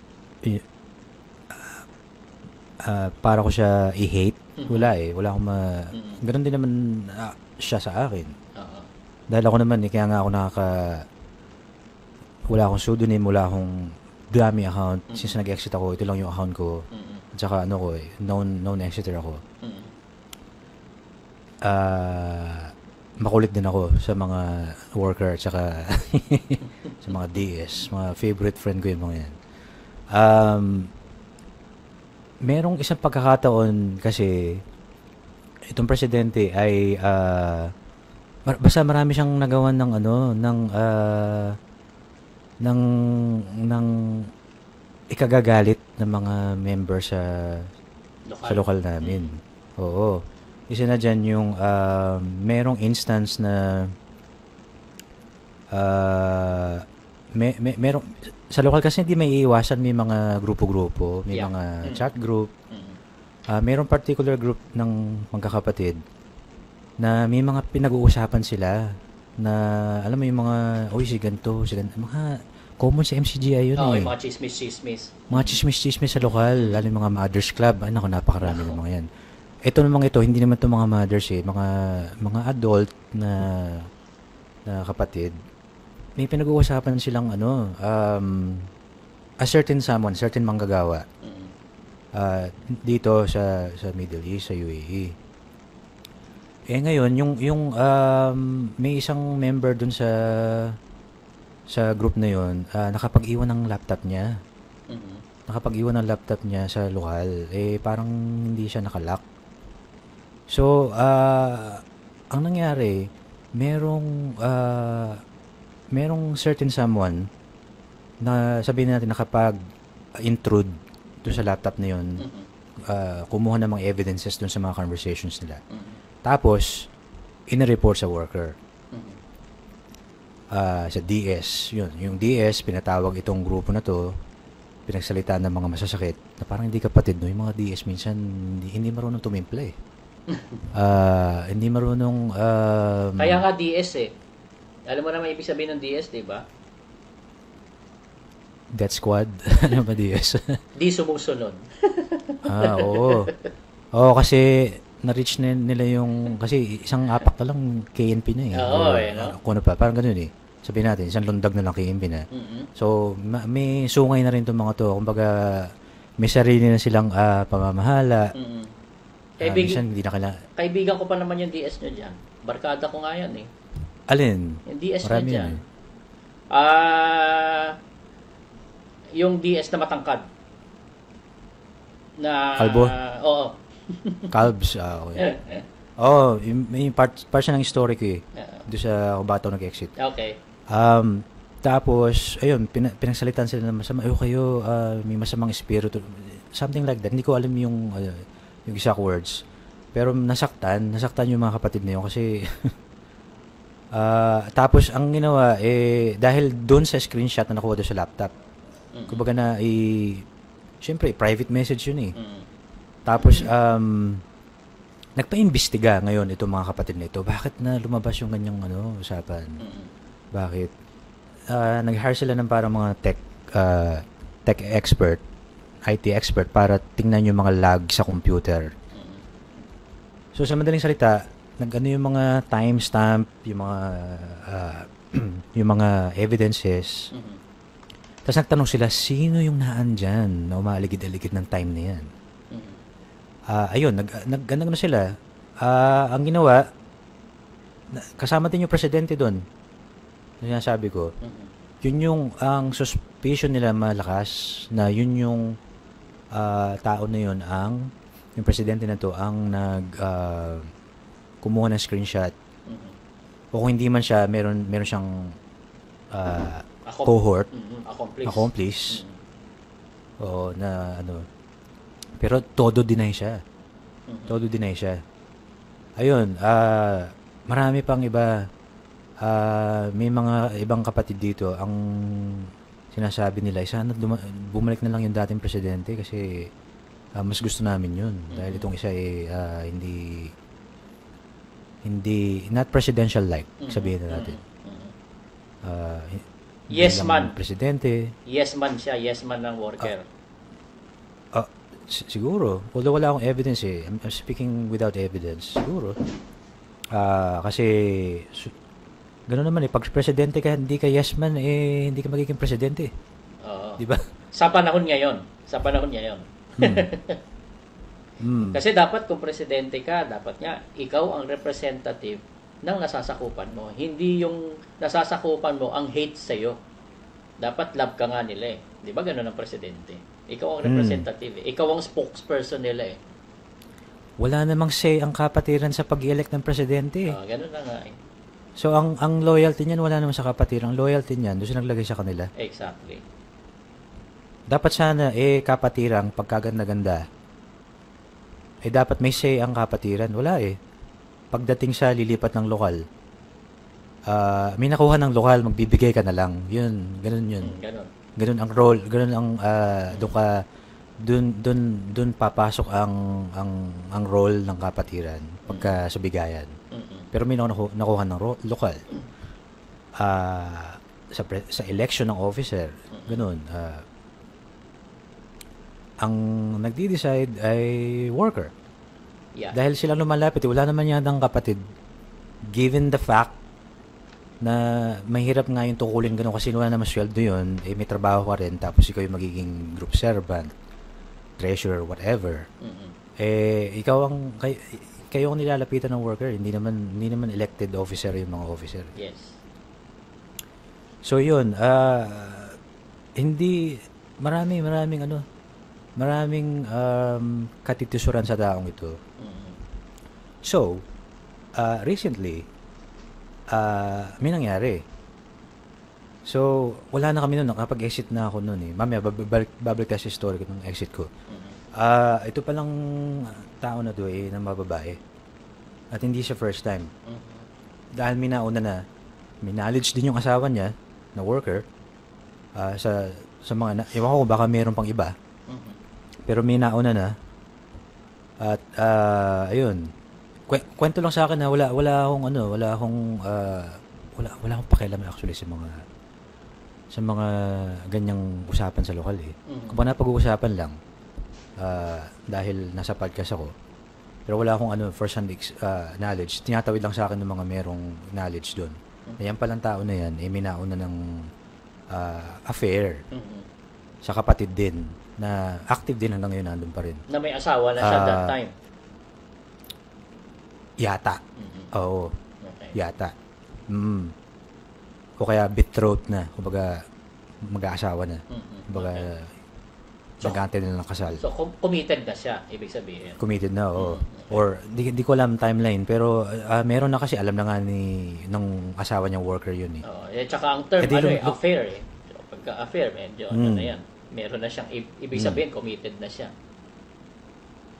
Wala wala akong ganun din naman siya sa akin. Dahil ako naman, kaya nga ako wala akong pseudonym, wala akong dummy account. Since nag-exit ako, ito lang yung account ko. At saka ano ko known exiter ako. Makulit din ako sa mga worker at saka sa mga DS. Mga favorite friend ko yung mga yan. Merong isang pagkakataon kasi itong presidente ay basta marami siyang nagawan ng ng ikagagalit ng mga member sa lokal namin. Oo. Isa na dyan yung merong instance na merong sa lokal kasi hindi may iiwasan, may mga grupo-grupo, may mga chat group. Merong particular group ng magkakapatid na may mga pinag-uusapan sila na alam mo yung mga si ganito, mga common sa MCGI yun yung mga chismis. Mga chismis sa lokal, lalo yung mga mothers club. Ay naku, napakarami ng mga yan. Ito namang ito, hindi naman ito mga mothers mga adult na kapatid. May pinag-uusapan silang a certain manggagawa dito sa Middle East, sa UAE. Ngayon, yung may isang member dun sa group na yun, nakapag-iwan ng laptop niya. Nakapag-iwan ng laptop niya sa lokal. Parang hindi siya nakalock. So, ang nangyari, merong certain someone na sabihin natin nakapag-intrude doon sa laptop na yun, kumuha ng mga evidences doon sa mga conversations nila. Tapos, in-report sa worker. Sa DS. Yun. Yung DS, pinatawag itong grupo na to, pinagsalitaan ng mga masasakit, na parang hindi kapatid, no? Yung mga DS minsan, hindi marunong tumimpla eh. Hindi marunong... Kaya nga DS eh. Alam mo naman ibig sabihin ng DS, di ba? Death Squad? Ano ba DS? Di sumusunod. Oo. Oo, kasi na-reach nila yung... Kasi isang apak na lang KNP na eh. Oo, Kung ano pa, parang ganun eh. Sabihin natin, isang lundag na lang KNP na. So, may sungay na rin itong mga to. Kumbaga, may sarili na silang pamamahala. Minsan, hindi na kaibigan ko pa naman yung DS nyo dyan. Barkada ko nga yan eh. Alin? Yung DS nyo dyan. Yung DS na matangkad. Kalbo? Oo. Calbs, okay. May part siya ng story ko eh. Doon sa kung bakit ako nag-exit. Okay. Tapos, ayun, pinagsalitan sila na masama. Kayo, may masamang espiritu. Something like that. Hindi ko alam yung exact words. Pero nasaktan yung mga kapatid na yun kasi tapos ang ginawa dahil doon sa screenshot na nakuha doon sa laptop. Kumbaga na syempre private message yun eh. Tapos nagpa-imbestiga ngayon itong mga kapatid na ito. Bakit na lumabas yung ganyang usapan? Bakit? Nag-hire sila ng parang mga tech expert, IT expert para tingnan yung mga lag sa computer. So sa madaling salita, yung mga timestamp, yung mga yung mga evidences. Tapos nagtanong sila, sino yung naandyan na umaaligid-aligid ng time na yan? Ayun, nag sila. Ang ginawa, kasama din yung presidente doon. Sinasabi ko, yun yung, ang suspicion nila malakas na yun yung tao na yun, yung presidente na to, ang kumuha ng screenshot. O kung hindi man siya, meron siyang cohort, accomplice. Oo, na pero todo deny siya. Todo deny siya. Ayun, marami pang iba. May mga ibang kapatid dito ang sinasabi nila, sana bumalik na lang yung dating presidente kasi mas gusto namin yun. Dahil itong isa hindi not presidential like, sabihin na natin. Yes man. Presidente. Yes man siya, yes man ng worker. Siguro. Although wala akong evidence eh. I'm speaking without evidence. Siguro. Kasi Gano'n naman pag presidente ka, hindi ka yes man, hindi ka magiging presidente. Oo. Di ba? Sa panahon ngayon. Kasi dapat kung presidente ka, dapat nga ikaw ang representative ng nasasakupan mo. Hindi yung nasasakupan mo ang hate sa'yo. Dapat love ka nga nila eh. Di ba gano'n ang presidente? Ikaw ang representative eh. Ikaw ang spokesperson nila eh. Wala namang say ang kapatiran sa pag-elect ng presidente. Gano'n na nga eh. So, ang loyalty niyan, wala naman sa kapatiran. Ang loyalty niyan, doon siya naglagay sa kanila. Exactly. Dapat sana, kapatirang pagkaganda-ganda, dapat may say ang kapatiran. Wala eh. Pagdating sa lilipat ng lokal, may nakuha ng lokal, magbibigay ka na lang. Yun, ganun yun. Ganun ang role, ganun ang, doon papasok ang role ng kapatiran pagka sa bigayan. Pero may nakuha ng lokal. Sa election ng officer, ganun. Ang nagdi-decide ay worker. Yeah. Dahil sila lumalapit, wala naman yatang kapatid. Given the fact na mahirap nga yung tukulin ganun kasi wala naman sweldo yun, may trabaho ka rin, tapos ikaw yung magiging group servant, treasurer, whatever. Ikaw kayo ang nilalapitan ng worker, hindi naman elected officer yung mga officer. Yes. So yun, hindi maraming katitisuran sa taong ito. So, recently, may nangyari. So, wala na kami noon. Nakapag-exit na ako noon eh. Mamaya, babalik tayo sa story ko ng exit ko. Ito palang tao na to na mababae. At hindi siya first time. Dahil may nauna na, may knowledge din yung asawa niya, na worker, sa mga, ewan ko baka meron pang iba. Pero may nauna na. At, ayun. Kwento lang sa akin na wala akong pakialam actually sa mga ganyang usapan sa lokal eh. Kung pa napag-uusapan lang, dahil nasa podcast ako, pero wala akong first-hand knowledge. Tinatawid lang sa akin ng mga merong knowledge doon. Yan palang tao na yan, may nauna ng affair sa kapatid din, na active din hanggang ngayon, nandun pa rin. Na may asawa na siya that time. Yata. Oo. Okay. Yata. O kaya betrothed na. Kumbaga, mag-aasawa na. Kumbaga, nag-aantay na ng kasal. So, committed na siya, ibig sabihin. Committed na, oo. Or, di ko alam timeline, pero meron na kasi, alam na nga ng asawa niyang worker yun eh. Tsaka ang term, affair eh. So, pagka-affair, medyo ano na yan. Meron na siyang, ibig sabihin, committed na siya.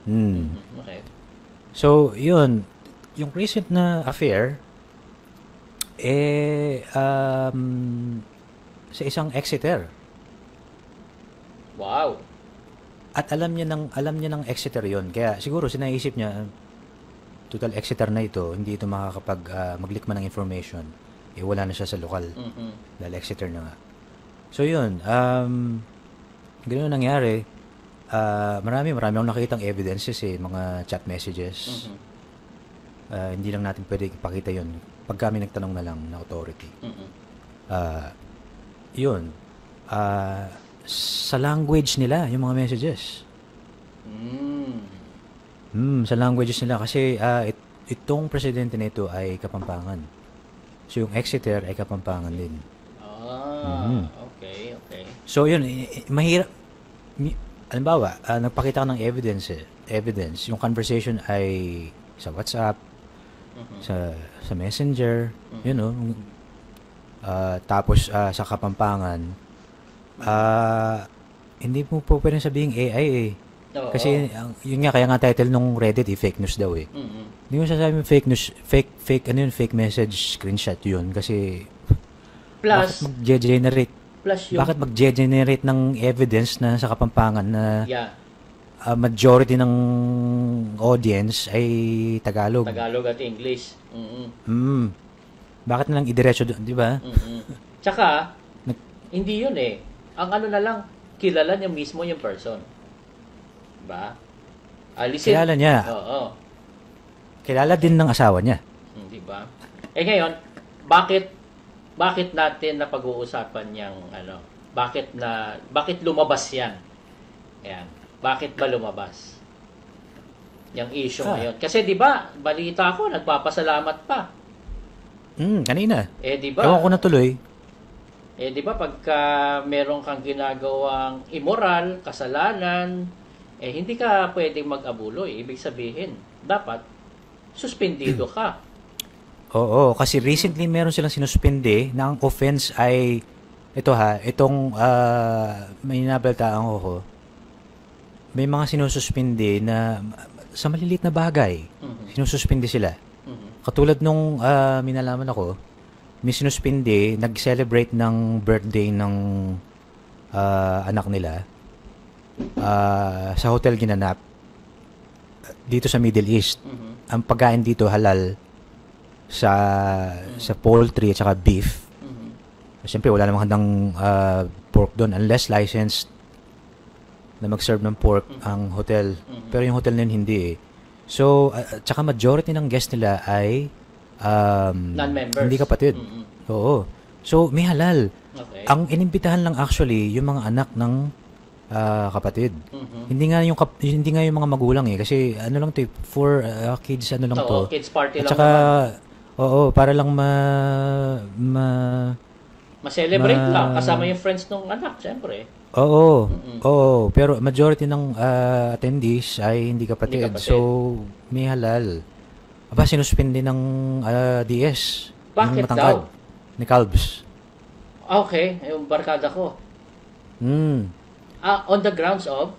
Okay. So, yun. Yung recent na affair, sa isang Exeter. Wow. At alam niya ng Exeter yun. Kaya siguro sinaisip niya, total Exeter na ito, hindi ito makakapag maglikma ng information. Wala na siya sa lokal. Dahil Exeter na nga. So, yun. Ganun nangyari. Marami akong nakitang evidences mga chat messages. Hindi lang natin pwede ipakita yun pag kami nagtanong na lang na authority. Yun. Sa language nila, yung mga messages. Sa languages nila. Kasi itong presidente nito ay Kapampangan. So yung Exeter ay Kapampangan din. Okay. So yun, mahirap. Halimbawa, nagpakita ka ng evidence. Yung conversation ay sa WhatsApp, sa Messenger, tapos sa Kapampangan, hindi mo po pwedeng sabihin AI eh. Kasi yun nga, kaya nga title nung Reddit fake news daw eh. Hindi mo sasabihin fake news, fake message screenshot yun kasi plus bakit mag-generate ng evidence na sa Kapampangan na majority ng audience ay Tagalog at English. Bakit na lang idiretso doon, di ba? Tsaka, hindi yun eh. Ang na lang, kilala niya mismo yung person. Diba? Kilala niya. Oo. Kilala din ng asawa niya. Diba? Ngayon, bakit natin na pag-uusapan yung bakit lumabas yan? Ayan. Bakit ba lumabas? Yung issue ngayon. Kasi 'di ba, balita ko nagpapasalamat pa. Kanina. Di ba? Ewan ko na tuloy. Di ba pagka meron kang ginagawang immoral, kasalanan, hindi ka pwedeng mag-abulo. Ibig sabihin, dapat suspendido ka. Oo, kasi recently meron silang sinuspende na ang offense ay itong may nabalitaan ko. May mga sinususpende na sa maliliit na bagay. Sinususpende sila. Katulad nung minalaman ako, may sinuspende, nag-celebrate ng birthday ng anak nila sa hotel ginanap dito sa Middle East. Ang pagkain dito halal sa poultry at saka beef. Siyempre, wala namang handang pork doon unless licensed na mag-serve ng pork ang hotel. Pero yung hotel na yun, hindi eh. So, tsaka majority ng guests nila ay non-members. Hindi kapatid. Oo. So, may halal. Okay. Ang inimbitahan lang actually, yung mga anak ng kapatid. Hindi nga yung mga magulang eh. Kasi ano lang to, for kids, ano lang to. Kids party at lang saka, naman. para lang ma-celebrate lang. Kasama yung friends ng anak, syempre. Oo. Pero majority ng attendees ay hindi kapatid. So, may halal. Aba, sinuspindi ng DS. Bakit daw? Ni Calbs. Okay, yung barkada ko. On the grounds of?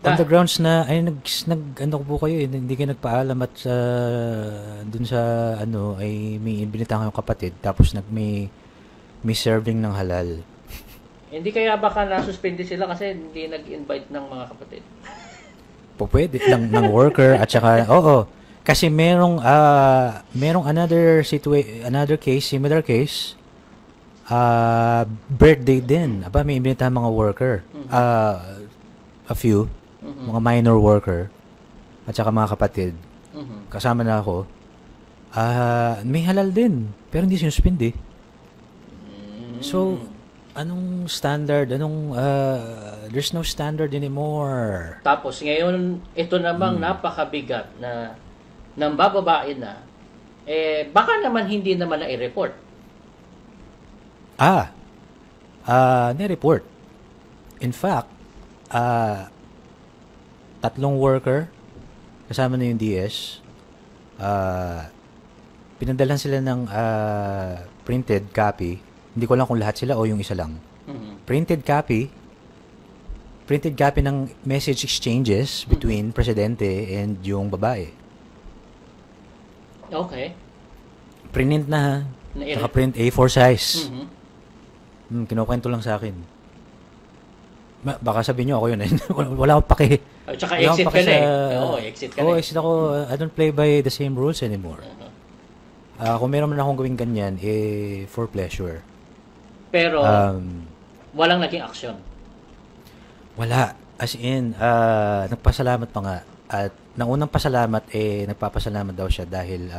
On the grounds na, ay, ano po kayo, hindi kayo nagpaalam at dun sa, ay may binitahan kayong kapatid, tapos may serving ng halal. Hindi kaya baka nasuspindi sila kasi hindi nag-invite ng mga kapatid? Pwede lang ng worker at saka, kasi merong similar case, birthday din. Aba, may imbitahan mga worker. A few. Mga minor worker. At saka mga kapatid. Kasama na ako. May halal din. Pero hindi sinuspindi. So, anong standard? There's no standard anymore. Tapos, ngayon, ito namang napakabigat na nang bababae na, baka naman hindi naman na i-report. Ni-report. In fact, 3 worker, kasama na yung DS, pinadalan sila ng printed copy. Hindi ko lang kung lahat sila o yung isa lang. Printed copy ng message exchanges between presidente and yung babae. Okay. Print na naka-print A4 size. Kinukwento lang sa akin. Baka sabihin nyo ako yun. Wala akong pake. Tsaka exit ka na eh. Exit ka na. Exit ako. I don't play by the same rules anymore. Kung meron man akong gawing ganyan, for pleasure. Pero, walang naging aksyon. Wala. As in, nagpasalamat pa nga. At nang unang pasalamat, nagpapasalamat daw siya dahil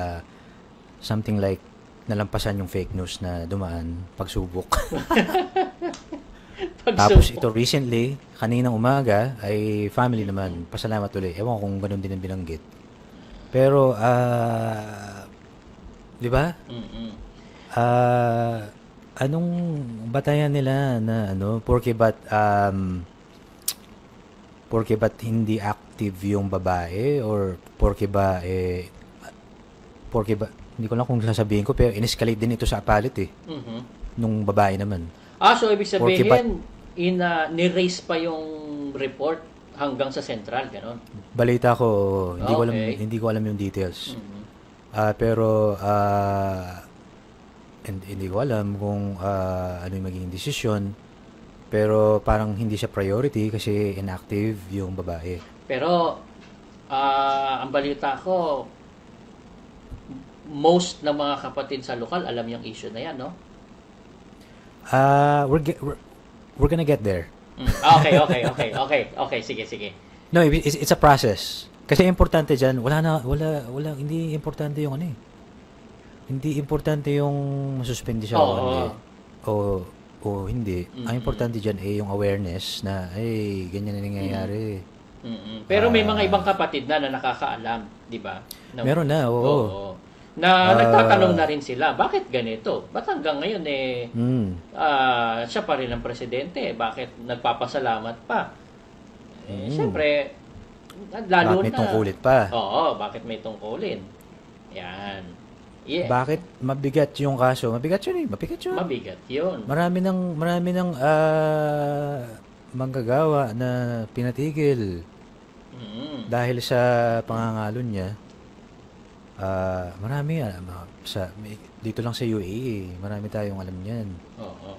something like nalampasan yung fake news na dumaan, pagsubok. Tapos ito recently, kaninang umaga, ay family naman. Pasalamat ulit. Ewan ko kung ganun din ang binanggit. Pero, di ba? Anong batayan nila na porke ba't hindi active yung babae or porke ba hindi ko lang kung sasabihin ko pero in-escalate din ito sa apalit nung babae naman. So ibig sabihin ni-raise pa yung report hanggang sa central, gano'n? Balita ko, hindi ko alam yung details. Pero hindi ko alam kung ano yung magiging desisyon. Pero parang hindi siya priority kasi inactive yung babae. Pero ang balita ko, most ng mga kapatid sa lokal alam yung issue na yan, no? We're gonna get there. Okay. Sige. No, it's a process. Kasi importante diyan, hindi importante yung hindi importante yung masuspindi siya o hindi. Oo. O, o hindi. Ang Mm-mm. importante dyan ay yung awareness na, ay, ganyan na nangyayari. Pero may mga ibang Ah, kapatid na nakakaalam, 'di ba? Na, meron na, oo. oo. Na nagtatanong na Ah, rin sila, bakit ganito? Ba't hanggang ngayon siya pa rin ang presidente? Bakit nagpapasalamat pa? mm, Siyempre, bakit lalo may na, tungkulit pa? oo, bakit may tungkulin? Yan. Yeah, Bakit mabigat yung kaso? Mabigat yun eh, mabigat yun. mabigat yun. Marami ng manggagawa na pinatigil Mm. dahil sa pangangalo niya. Marami dito lang sa UAE, marami tayong alam niyan. Oo.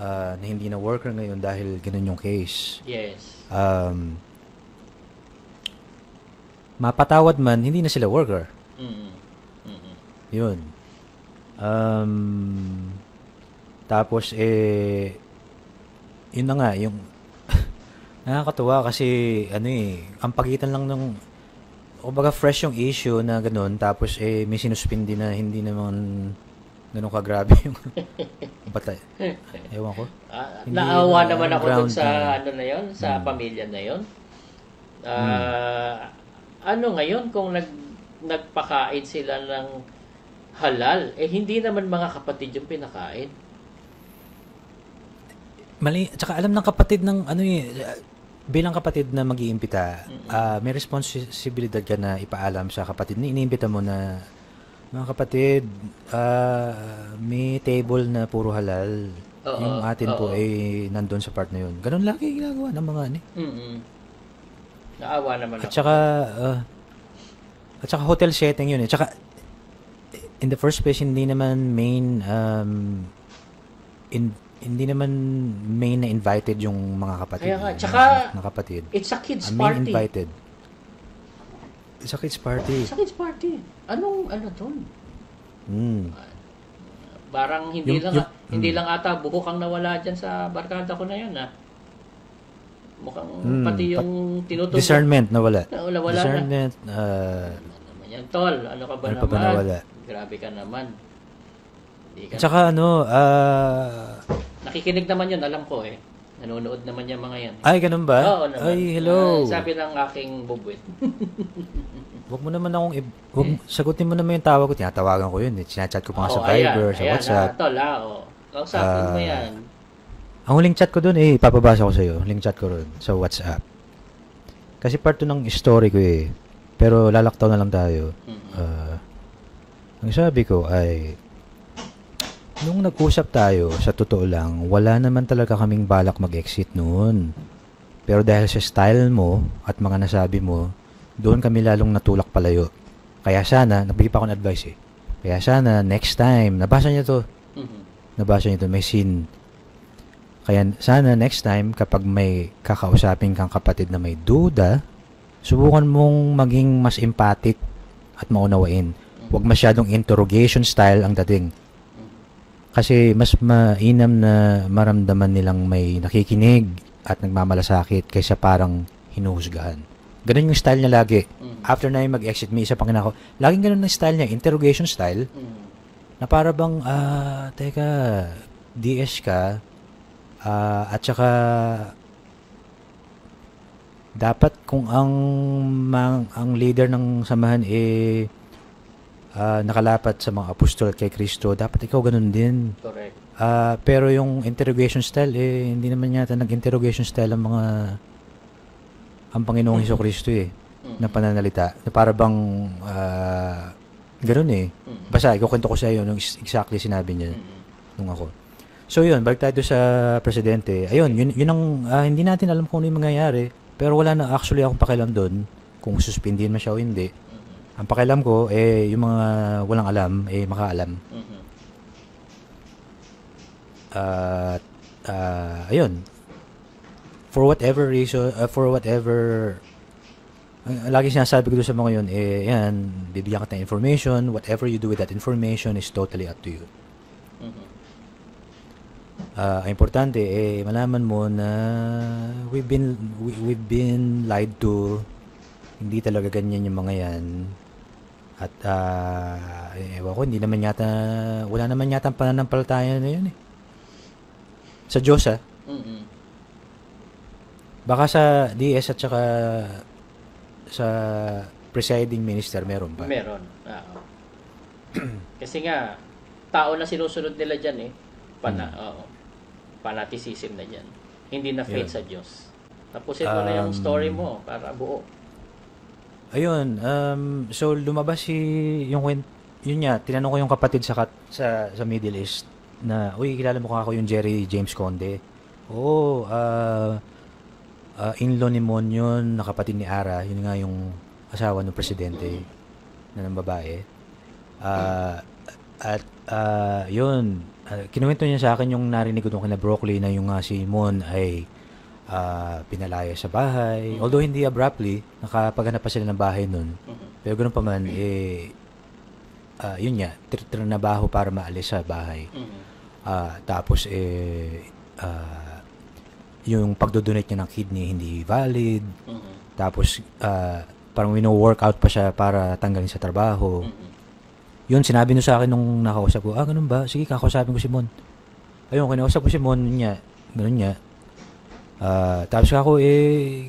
Na hindi na worker ngayon dahil ganun yung case. Yes. Um, Mapatawad man, hindi na sila worker. Mm. Mm. Yun. Um, Tapos yun na nga, yung nakakatuwa kasi ang pagitan lang ng kumbaga fresh yung issue na ganun tapos may sinuspindi na hindi naman ganun kagrabe yung bata. Ewan ko. Hindi Naawa naman ako dun ground sa na. ano na yon, sa Mm. pamilya na yon. Mm. Ano ngayon kung nagpakain sila ng halal, hindi naman mga kapatid yung pinakain. Mali, tsaka alam ng kapatid ng bilang kapatid na mag-iimbita, may responsibilidad ka na ipaalam sa kapatid na iniimbita mo na mga kapatid, may table na puro halal. Oo, Yung atin po oo. ay nandun sa part na yun. Ganun lagi ginagawa ng mga Mm. Naawa naman At ako. saka, hotel setting yun eh. Tsaka, in the first place, hindi naman hindi naman main na invited yung mga kapatid. Kaya nga, Yung tsaka mga anak na kapatid. it's a kids Ang main party. invited. It's a kids party. It's a kids party. Anong ano dun? Mm. Parang hindi Yung- hindi lang ata buhok ang nawala diyan sa barkada ko na yun, ah. Mukhang pati yung tinutumbok. Discernment nawala. Wala na. Discernment, Ano naman yan, tol? Ano ka ba ano naman? pa ba nawala? Grabe ka naman. Hindi ka. At saka Nakikinig naman yun, alam ko eh. Nanonood naman yung mga yan. ay, ganun ba? Oo naman. Ay, hello. Sabi ng aking bubwit. Wag mo naman akong, sagutin mo naman yung tawag ko. Tinatawagan ko yun. Sinachat ko pa nga sa ayan, Viber, sa ayan, WhatsApp. Tol, oh. Kausapin mo yan. Ang huling chat ko dun ipapabasa ko sa'yo. Huling chat ko ron sa WhatsApp. Kasi part to ng story ko eh. Pero lalaktaw na lang tayo. Ang sabi ko ay, nung nag-usap tayo, sa totoo lang, wala naman talaga kaming balak mag-exit noon. Pero dahil sa style mo at mga nasabi mo, doon kami lalong natulak palayo. Kaya sana, nagbigay pa ako ng advice eh. Kaya sana, next time, nabasa niyo to. Nabasa niyo to, may scene. Kaya sana next time, kapag may kakausapin kang kapatid na may duda, subukan mong maging mas empathic at maunawain. Huwag masyadong interrogation style ang dating. Kasi mas mainam na maramdaman nilang may nakikinig at nagmamalasakit kaysa parang hinuhusgahan. Ganun yung style niya lagi. After na yung mag-exit, may isa pang kinako. Laging ganun ang style niya, interrogation style, na para bang, teka, DS ka, at saka, dapat kung ang leader ng samahan nakalapat sa mga apostol kay Kristo, dapat ikaw ganun din. Correct. Pero yung interrogation style, hindi naman yata nag-interrogation style ang Panginoong Hesukristo na pananalita. Na para bang, gano'n Basta, ikukwento ko sa iyo nung exactly sinabi niya nung ako. So yun, balik tayo sa presidente. Ayun, yun ang, hindi natin alam kung ano yung mangyayari, pero wala na actually akong pakialam doon kung suspindihin man siya o hindi. Ang pakialam ko, yung mga walang alam, makaalam. At ayun, for whatever reason, lagi sinasabi ko doon sa mga yun, yan, bibigyan ka ng information, whatever you do with that information is totally up to you. Ang importante, malaman mo na we've been lied to, hindi talaga ganyan yung mga yan. At ewan ko, wala naman yata pananampalataya na yun eh. Sa Diyos Mm-mm. Baka sa DS at saka sa presiding minister meron pa. Meron. Kasi nga, tao na sinusunod nila dyan eh. Fanaticism na dyan. Hindi na faith sa Diyos. Tapusin mo na yung story mo para buo. Ayun, so lumabas yun nga, tinanong ko yung kapatid sa Middle East na, uy, kilala mo ako yung Jerry James Conde. Oo, in-law ni Mon yun, na kapatid ni Ara, yun nga yung asawa ng presidente na ng babae. Yun, kinuwento niya sa akin yung narinig ko doon kina Broccoli na yung si Mon ay pinalaya sa bahay. Although hindi abruptly, nakapaghanap pa sila ng bahay nun. Pero ganoon pa man, yun nga, trinabaho para maalis sa bahay. Tapos, yung pagdodonate niya ng kidney hindi valid. Tapos, parang wino-workout pa siya para tanggalin sa trabaho. Yun, sinabi nyo sa akin nung nakausap ko, ganun ba? Sige, kakausapin ko si Mon. Ayun, kinausap ko si Mon, ganun nga. Tapos ako,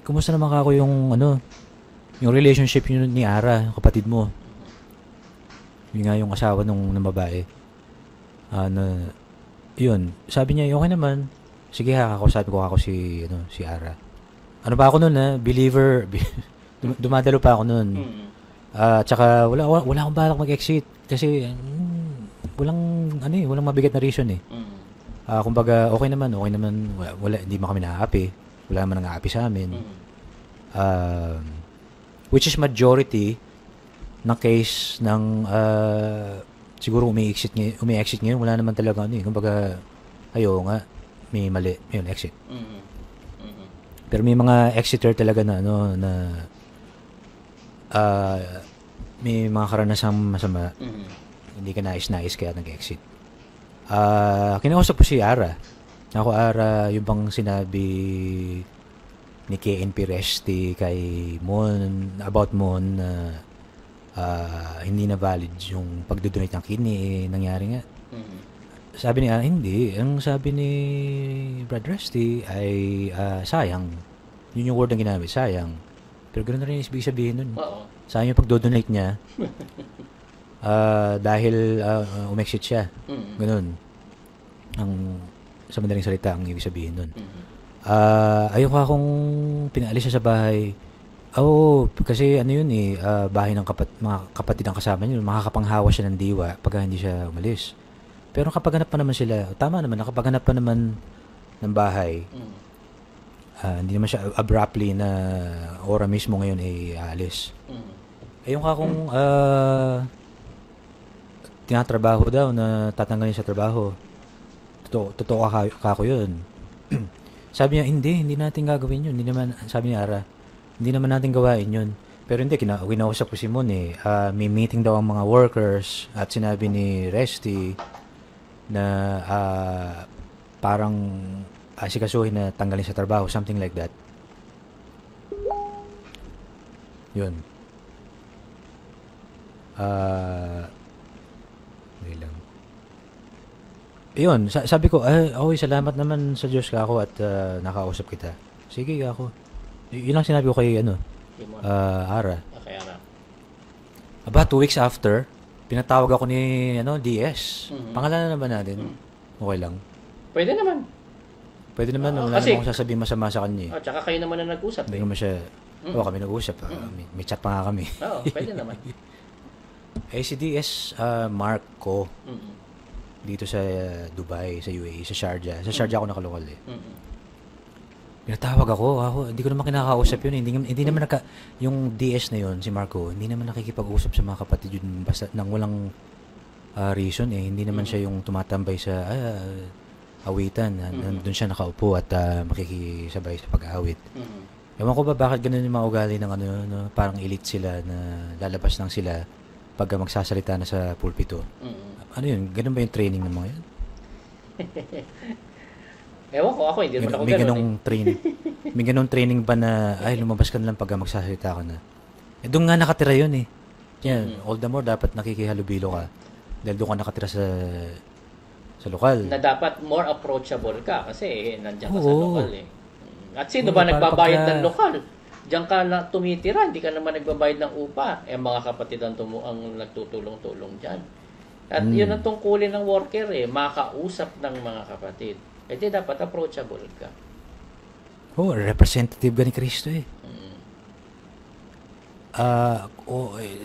kumusta naman ako yung relationship yun ni Ara, yung kapatid mo. Yun nga yung asawa ng babae. Yun, sabi niya, okay naman. Sige kakausapin ko ako si Ara. Ano ba ako nun, believer, dumadalo pa ako nun. Tsaka wala akong balak mag-exit kasi walang mabigat na reason eh. Kumbaga okay naman, wala, hindi mo kami naaapi. Wala naman nang-aapi sa amin. Which is majority ng case ng siguro umi-exit ngayon, wala naman talaga kumbaga ayo nga may mali, yun exit. Pero may mga exiter talaga na may mga karanasang masama. Hindi ka nais kaya nag-exit. Kinausap ko si Ara. Ako, Ara, yung bang sinabi ni KNP Resti kay Mon, about Mon na hindi na valid yung pagdodonate ng kidney, nangyari nga. Sabi niya, hindi. Ang sabi ni Brad Resti ay sayang. Yun yung word na ginamit, sayang. Pero ganoon na rin ibig sabihin nun. Sayang yung pagdodonate niya. Dahil umexit siya. Ganun. Sa madaling salita, ang ibig sabihin nun. Ayoko akong pinaalis siya sa bahay. Kasi yun bahay ng mga kapatid ang kasama niyo, makakapanghawa siya ng diwa pag hindi siya umalis. Pero nakapaghanap pa naman sila, tama naman, nakapaghanap pa naman ng bahay. Hindi naman siya abruptly na ora mismo ngayon ay aalis. Ayun ka kung tinatrabaho daw na tatanggalin sa trabaho. Totoo ka ko yun. Sabi niya, hindi natin gagawin yun. Sabi ni Ara, hindi naman natin gawain yun. Pero hindi, kinausap ko si Mon may meeting daw ang mga workers at sinabi ni Resty na parang asikasuhin na tanggalin sa trabaho, something like that. Yun. Lang. Yun, sabi ko, salamat naman sa Diyos ka ako at nakausap kita. Sige ako. Yun lang sinabi ko kay Ara. Okay, Ara. About 2 weeks after, pinatawag ako ni DS. Pangalanan naman natin. Okay lang. Pwede naman. Wala naman akong sasabihin masama sa kanya. Tsaka kayo naman na nag-usap. Hindi naman siya, kami nag-usap. May chat pa nga kami. Pwede naman. Si DS Marco dito sa Dubai, sa UAE, sa Sharjah. Sa Sharjah ako nakalokal Pinatawag ako, hindi ko naman kinakausap yun. Hindi naman yung DS na yun, si Marco, hindi naman nakikipag-usap sa mga kapatid yun basta nang walang reason Hindi naman siya yung tumatambay sa awitan. Nandun siya nakaupo at makikisabay sa pag-aawit. Ewan ko ba bakit ganun yung mga ugali ng parang elite sila na lalabas lang sila pag magsasalita na sa pulpito. Ano yun? Ganun ba yung training ng mga yun? Ewan ko, ako hindi naman ako ganun training. May ganung training ba na lumabas ka na lang pag magsasalita ka na? Doon nga nakatira yun Yan, all the more dapat nakikihalubilo ka. Dahil doon ka nakatira sa lokal. Na dapat more approachable ka kasi nandiyan ka sa Oo. lokal eh. At sino ba nagbabayad pagka- ng lokal? Diyan ka na tumitira, hindi ka naman nagbabayad ng upa. Mga kapatid ang nagtutulong-tulong diyan. At yun ang tungkulin ng worker makausap ng mga kapatid. Di dapat approachable ka. Representative ka ni Cristo eh.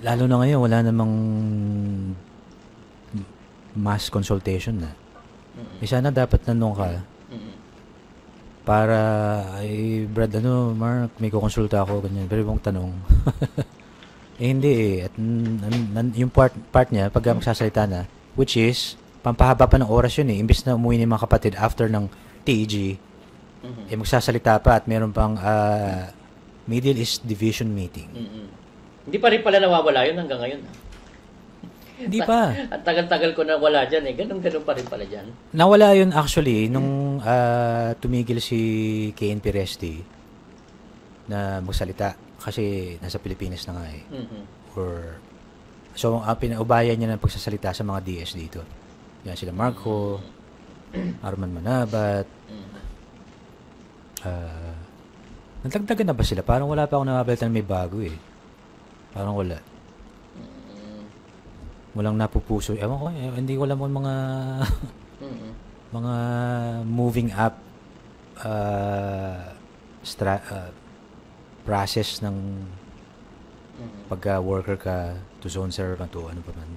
Lalo na ngayon, wala namang mass consultation na. Sana dapat nandun ka para, Brad, Mark, may kukonsulta ako, ganyan. Pero ibang tanong. Hindi eh. At yung part niya, pag magsasalita na, which is, pampahaba pa ng oras yun eh. Imbis na umuwi ni mga kapatid after ng TEG, magsasalita pa at meron pang Middle East Division meeting. Hindi pa rin pala nawawala yun hanggang ngayon. Hindi pa. At tagal-tagal ko na wala dyan Ganun pa rin pala dyan. Nawala yun actually nung tumigil si KNP Resti na magsalita kasi nasa Pilipinas na nga eh. So, pinaubayan niya ng pagsasalita sa mga DS dito. Yan sila Marco, Arman Manabat. Nagdagdagan na ba sila? Parang wala pa akong nababalitan may bago eh. Parang wala. Walang napupuso. Ewan ko, hindi ko alam kung mga mga moving up process ng pagka-worker ka to zone servant to ano pa man.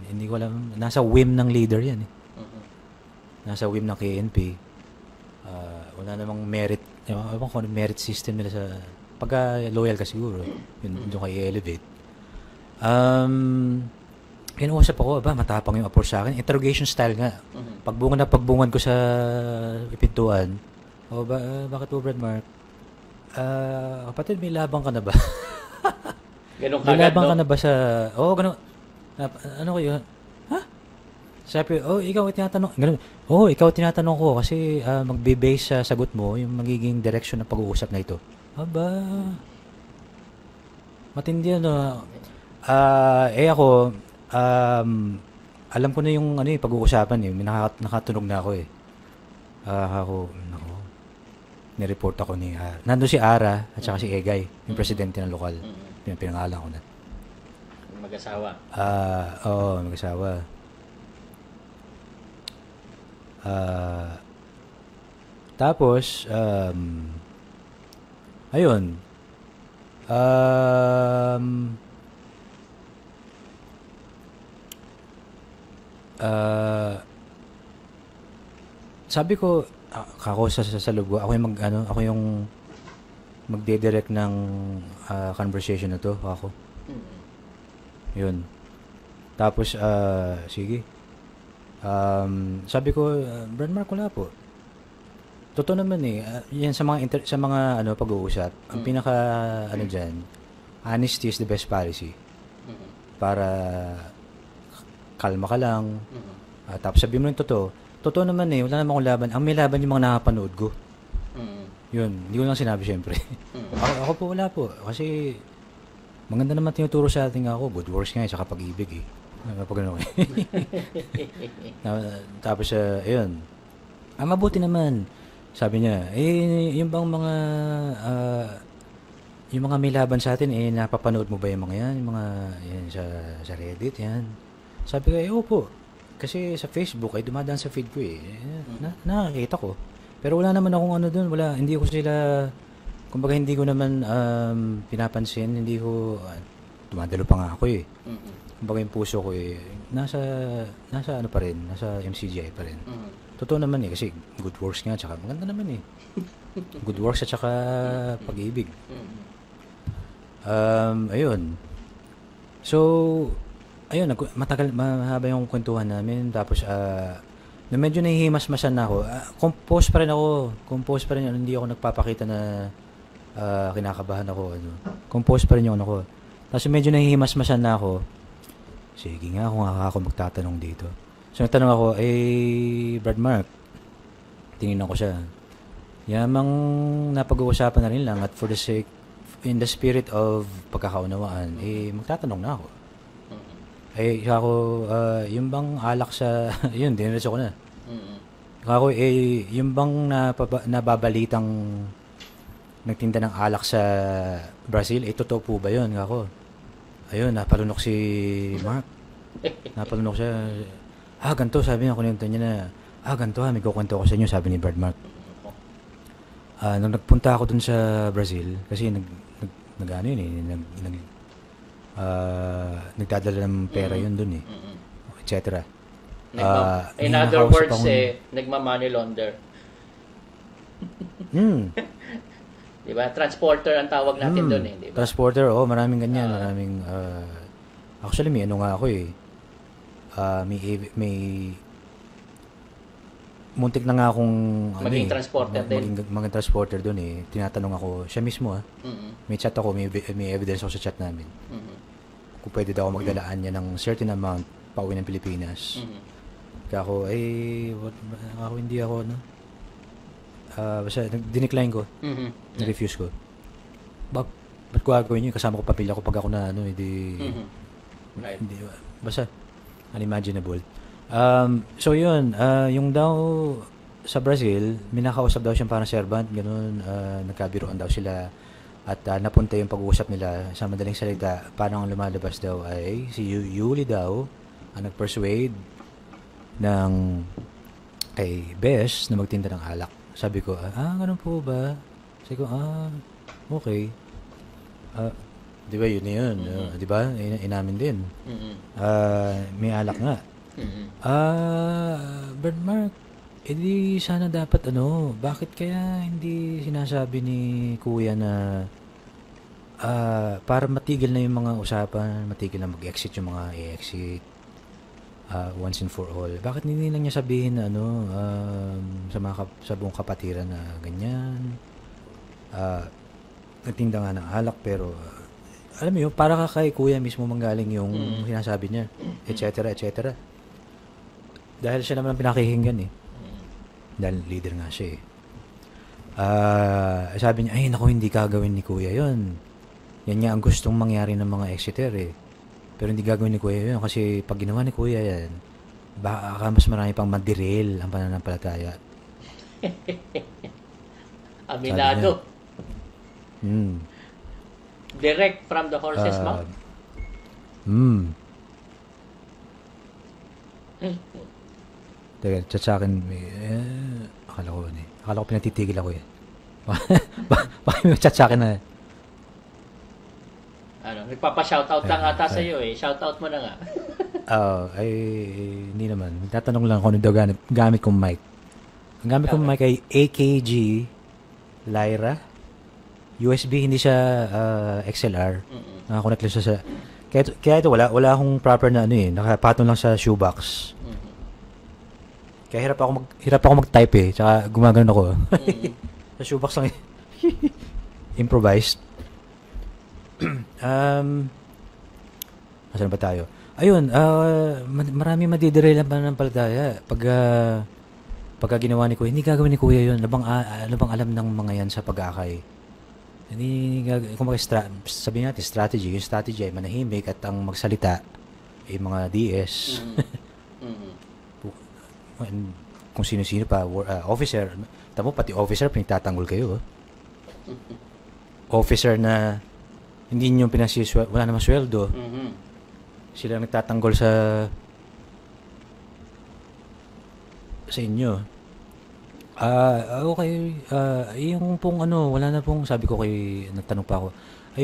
Hindi ko alam. Nasa whim ng leader yan eh. Nasa whim ng KNP. Wala namang merit. Ewan ko merit system nila sa pagka loyal ka siguro. Yun doon kayo i-elevate. Kinuusap ako, matapang yung approach sa akin. Interrogation style nga. Pagbungan ko sa pintuan, bakit po, Brad Mark? Kapatid, may labang ka na ba? Ganun may kagad, labang no? ka na ba sa... ganun. Ano kayo? Ha? Sabi, ikaw tinatanong. Ganun. Ikaw tinatanong ko kasi magbe-base sa sagot mo yung magiging direction ng pag-uusap na ito. Matindi ano. Ako, alam ko na yung pag-uusapan eh. Nakatunog na ako eh. Nireport ako ni nandun si Ara at saka si Egay, yung presidente ng lokal. Pinangalan ko na. Mag-asawa. Mag-asawa. Tapos, ayun. Sabi ko, ako sa loob ko, ako yung magde-direct ng conversation na to, ako. Yun. Tapos, sige. Sabi ko, Brad Mark, wala po. Totoo naman eh. Yan sa mga pag-uusap, ang pinaka diyan, honesty is the best policy. Para kalma ka lang. Tapos sabi mo yung totoo. Totoo naman eh, wala naman akong laban. Ang may laban yung mga nakapanood ko. Yun, hindi ko lang sinabi syempre. Ako po wala po. Kasi maganda naman tinuturo sa ating good works nga sa pag-ibig eh. Pag ano eh. Tapos, ayun. Mabuti naman. Sabi niya, yung bang mga yung mga may laban sa atin, napapanood mo ba yung mga yan? Yung mga yan sa Reddit, yan. Sabi ko, opo. Kasi sa Facebook ay dumadaan sa feed ko eh. Nakakita ko. Pero wala naman akong doon. Wala, hindi ko sila, kumbaga hindi ko naman pinapansin. Hindi ko, dumadalo pa nga ako eh. Kumbaga yung puso ko eh, nasa pa rin, nasa MCGI pa rin. Totoo naman eh, kasi good works nga, tsaka maganda naman eh. Good works at tsaka pag-ibig. Ayun. So, ayun, mahaba yung kwentuhan namin. Tapos, na medyo nahihimas-masan na ako. Compose pa rin ako. Hindi ako nagpapakita na kinakabahan ako. Compose pa rin yung ko. Tapos medyo nahihimas-masan na ako. Sige nga, kung ako magtatanong dito. So, nagtanong ako, Brad Mark, tinignan ko siya. Yamang napag-uusapan na rin lang at for the sake, in the spirit of pagkakaunawaan, magtatanong na ako. Ay, ako, yung bang alak sa, yun, diniretso ko na. Mm. Ako, yung bang nababalitang nagtinda ng alak sa Brazil, totoo po ba yun? Ako, ayun, napalunok si Mark. Napalunok siya. Ganito, sabi niya, kunento niya na, ganito may kukwento ko sa inyo, sabi ni Brad Mark. Nung nagpunta ako dun sa Brazil, kasi nagdadala ng pera yun dun etc. In other words, nagma-money launder. Diba? Transporter ang tawag natin dun diba? Transporter, maraming ganyan, maraming, actually may ano nga ako may muntik na nga akong maging transporter din. Maging transporter doon Tinatanong ako, siya mismo may chat ako, may evidence ako sa chat namin. Kung pwede daw ako magdalaan niya ng certain amount pauwi ng Pilipinas. Kaya ako, hindi ako, basta, dinecline ko. Refuse ko. Ba't ko gagawin yun? Kasama ko papilya ko pag ako na, hindi, basta, unimaginable. So yun, yung daw sa Brazil, minakausap daw siyang parang servant, ganun, nagkabiruan daw sila at napunta yung pag-uusap nila. Sa madaling salita, parang lumalabas daw ay si Yuli daw ang nag-persuade ng kay Bes na magtinda ng alak. Sabi ko, ganun po ba? Sabi ko, okay. Di ba yun yun? Di ba? Inamin din. May alak nga. Bernmark, edi sana dapat bakit kaya hindi sinasabi ni Kuya na para matigil na yung mga usapan, matigil na mag-exit yung mga i-exit once and for all. Bakit hindi lang niya sabihin na sa buong kapatiran na ganyan, nagtinda nga ng alak pero alam mo yun, para kay Kuya mismo manggaling yung sinasabi niya, etc. etc. Dahil siya naman ang pinakihinggan dahil leader nga siya sabi niya, naku, hindi gagawin ni Kuya yun. Yan nga ang gustong mangyari ng mga exiter pero hindi gagawin ni Kuya yun kasi pag ginawa ni Kuya yan, baka mas marami pang maderail ang pananampalataya. Aminado. Direct from the horse's mouth. Teka, chat sa akin, akala ko pinatitigil ako Baka may chat sa akin na. Nagpapa-shoutout lang ata sa iyo Shoutout mo na nga. Hindi naman. Tatanong lang kung ano daw gamit kong mic. Ang gamit kong mic ay AKG Lyra. USB, hindi siya XLR. Nakakonect lang siya sa. Kaya ito, wala akong proper na nakapatong lang sa shoebox. Kaya hirap ako mag-type tsaka gumagano ako. Sa shoebox lang improvised. Asan ba tayo? Ayun, marami madiderail ang pananampalataya pagka ginawa ni Kuya. Hindi gagawin ni Kuya yun. Ano bang alam ng mga yan sa pag-akay? Sabihin natin, strategy. Yung strategy ay manahimik at ang magsalita ay mga DS. Kung sino-sino pa, officer. Tamo, pati officer, pinagtatanggol kayo. Officer na hindi nyo wala namang sweldo. Sila nagtatanggol sa inyo. Okay. Yung pong wala na pong, sabi ko nagtanong pa ako,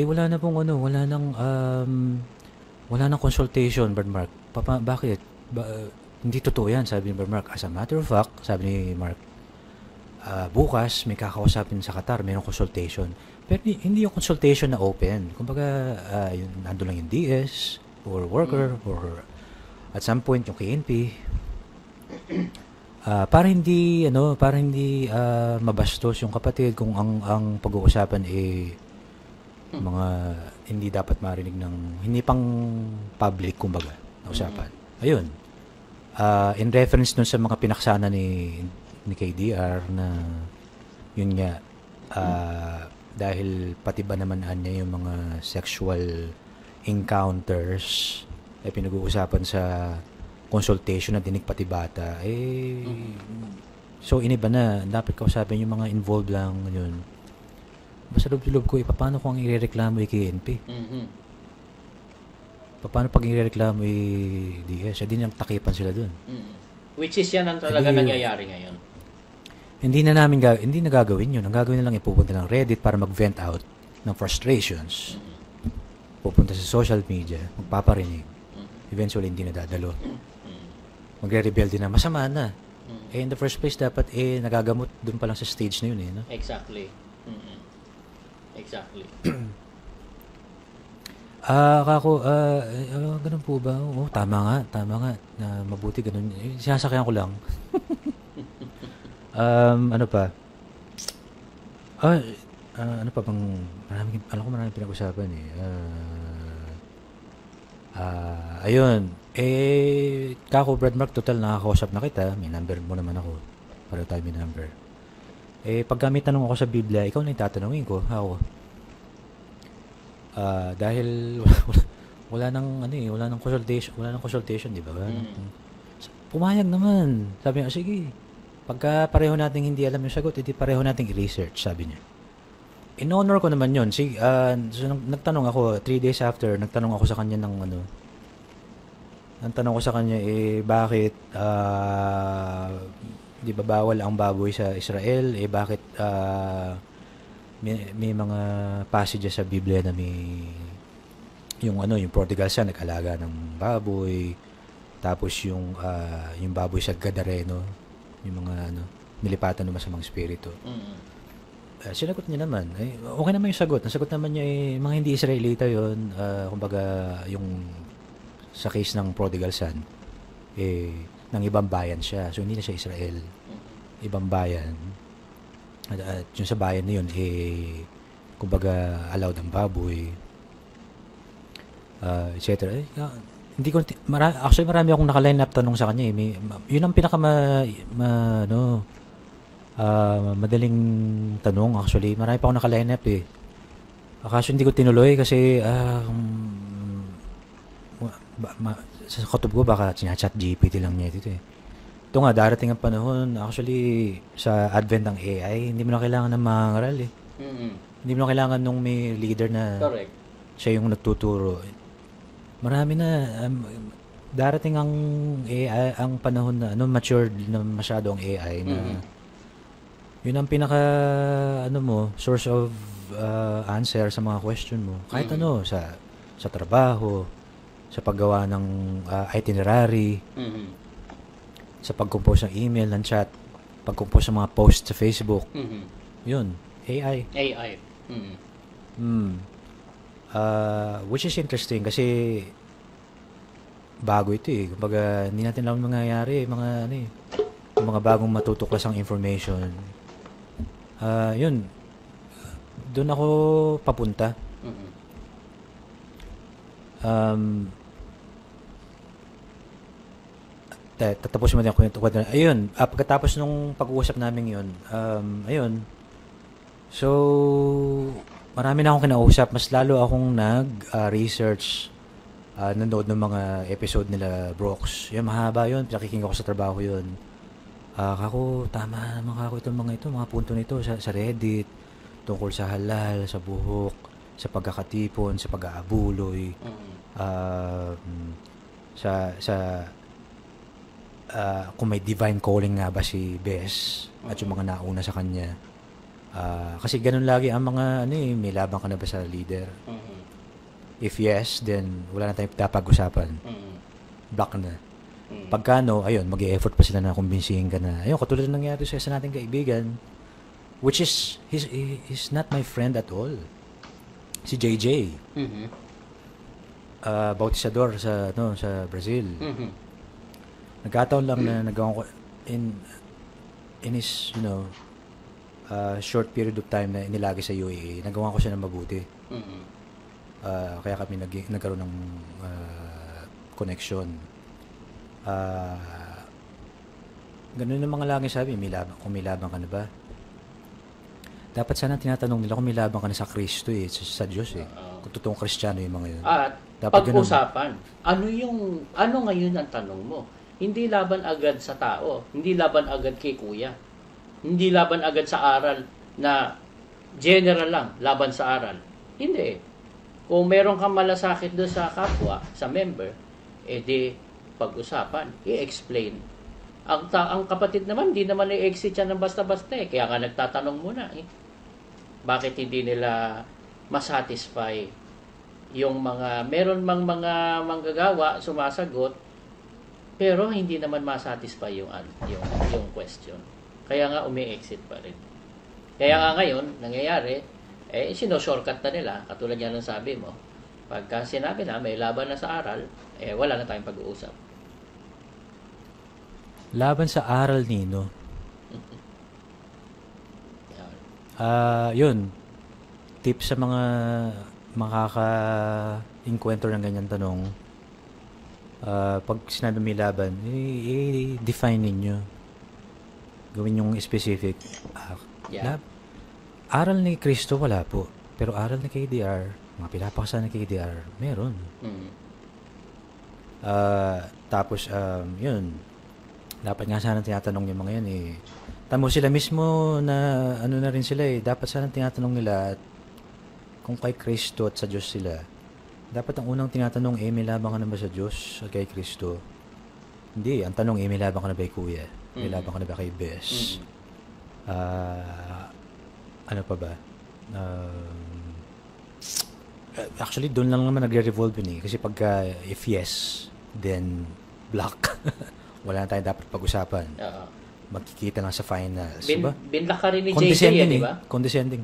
wala na pong wala nang consultation, Bernmark. Bakit? Hindi totoo yan, sabi ni Bernmark. As a matter of fact, sabi ni Mark, bukas may kakausapin sa Qatar, mayroong consultation. Pero hindi yung consultation na open. Kumbaga, nandun lang yung DS, or worker, or at some point yung KNP. Para hindi mabastos yung kapatid kung ang pag-uusapan mga hindi dapat marinig ng hindi pang public kumbaga na usapan. Ayun. In reference dun sa mga pinaksana ni KDR na yun nga dahil pati ba naman niya yung mga sexual encounters ay pinag-uusapan sa consultation na dinig pati bata, so iniba na, dapat kausapin yung mga involved lang yun. Basta loob-loob ko, paano kung irereklamo yung KNP? Paano pag irereklamo yung DS? Hindi nang takipan sila dun. Which is yan ang talaga nangyayari ngayon. Hindi na gagawin yun. Ang gagawin na lang ipupunta ng Reddit para mag-vent out ng frustrations. Pupunta sa social media, magpaparinig. Eventually, hindi na dadalo. Magre-rebel din na, masama na. In the first place, dapat nagagamot dun pa lang sa stage na yun. No? Exactly. Exactly. Ganun po ba? Tama nga. Mabuti ganun. Sinasakyan ko lang. Ano pa? Ano pa bang maraming pinag-usapan ayun. Kako Brad Mark, total nakakausap na kita. May number mo naman ako. Pareho tayo may number. Pagka may tanong ako sa Biblia, ikaw na yung tatanungin ko. Ako. Dahil wala nang consultation, di ba? Pumayag naman. Sabi niya, sige. Pagka pareho nating hindi alam yung sagot, hindi pareho nating i-research, sabi niya. In-honor ko naman yun. So, nagtanong ako, 3 days after, nagtanong ako sa kanya bakit, di ba bawal ang baboy sa Israel? Bakit, may mga passages sa Biblia na yung prodigal son, nag-alaga ng baboy, tapos yung baboy sa Gadareno, yung mga nilipatan ng masamang espiritu. Sinagot niya naman. Okay naman yung sagot. Ang sagot naman niya mga hindi Israelita yun. Kumbaga, yung sa case ng prodigal son, ng ibang bayan siya. So, hindi na siya Israel. Ibang bayan. At yung sa bayan na yun, kumbaga, allowed ang baboy, etc. Hindi ko, actually, marami akong naka-line up tanong sa kanya. Yun ang pinaka madaling tanong actually. Marami pa akong naka-line up Kaso hindi ko tinuloy kasi sa kutub ko baka chat GPT lang niya dito Ito nga, darating ang panahon, actually, sa advent ng AI, hindi mo na kailangan ng mga ngaral Hindi mo na kailangan nung may leader na correct. Siya yung nagtuturo. Marami na, darating ang AI, ang panahon na, matured na masyado ang AI na yun ang pinaka, source of answer sa mga question mo. Kahit sa trabaho, sa paggawa ng itinerary, sa pag-compose ng email, ng chat, pag-compose ng mga posts sa Facebook. Yun, AI. Which is interesting kasi bago ito Kumbaga, hindi natin alam mangyayari, yung mga bagong matutuklasang information. Yun. Doon ako papunta. Tatapos mo din ang kwento. Ayun, pagkatapos nung pag-uusap namin yun, ayun. So, marami na akong kinausap. Mas lalo akong nag-research, nanood ng mga episode nila Brooks. Yan, mahaba yun. Pinakikinggan ko sa trabaho yun. Tama naman itong mga punto nito sa Reddit, tungkol sa halal, sa buhok, sa pagkakatipon, sa pag-aabuloy, kung may divine calling nga ba si Bess at yung mga nauna sa kanya. Kasi ganun lagi ang mga may labang ka na ba sa leader? If yes, then wala na tayong pag-usapan. Block na. Pagka ayun, mag-e-effort pa sila na kumbinsihin ka na. Ayun, katulad ng nangyari sa isa nating kaibigan, which is, he's not my friend at all. Si JJ. Bautisador sa Brazil. Nagkataon lang na nagawa ko in his, short period of time na inilagay sa UAE, nagawa ko siya ng mabuti. Kaya kami nagkaroon ng connection. Ganun yung mga lagi sabi, kung may labang ka na ba? Dapat sana tinatanong nila kung may labang ka na sa Kristo sa Diyos Kung totoong Kristiyano yung mga yun. At Dapat ganun. Pag-usapan. Ano ngayon ang tanong mo? Hindi laban agad sa tao. Hindi laban agad kay kuya. Hindi laban agad sa aral na general lang, laban sa aral. Hindi. Kung meron kang malasakit doon sa kapwa, sa member, di pag-usapan, i-explain. Ang kapatid naman, di naman i-exit yan ng basta-basta Kaya nga nagtatanong muna Bakit hindi nila masatisfy yung meron mang mga manggagawa sumasagot pero hindi naman masatisfy yung question. Kaya nga umi-exit pa rin. Kaya nga ngayon nangyayari sino-shortcut na nila katulad yan ng sabi mo. Pagka sinabi na may laban na sa aral, wala na tayong pag-uusap. Laban sa aral, Nino. Yun. Tip sa mga makaka-encounter ng ganyan tanong. Pag sinabi may laban, i-define ninyo. Gawin yung specific. Aral ni Cristo, wala po. Pero aral ni KDR, mga pinapakasa ni KDR, meron. Tapos, yun. Dapat nga sana tinatanong yung mga yan Tamo sila mismo na ano na rin sila Dapat sana tinatanong nila kung kay Kristo at sa Diyos sila. Dapat ang unang tinatanong, may labang ka na ba sa Diyos at kay Kristo? Hindi. Ang tanong, may labang ka na ba kay Kuya? May labang ka na ba kay Bes? Ano pa ba? Actually, doon lang naman nagre-revolve yun Kasi pagka, if yes, then block. Wala na tayong dapat pag-usapan. Magkikita lang sa finals. Binlock ka rin ni JJ, di ba? Condescending.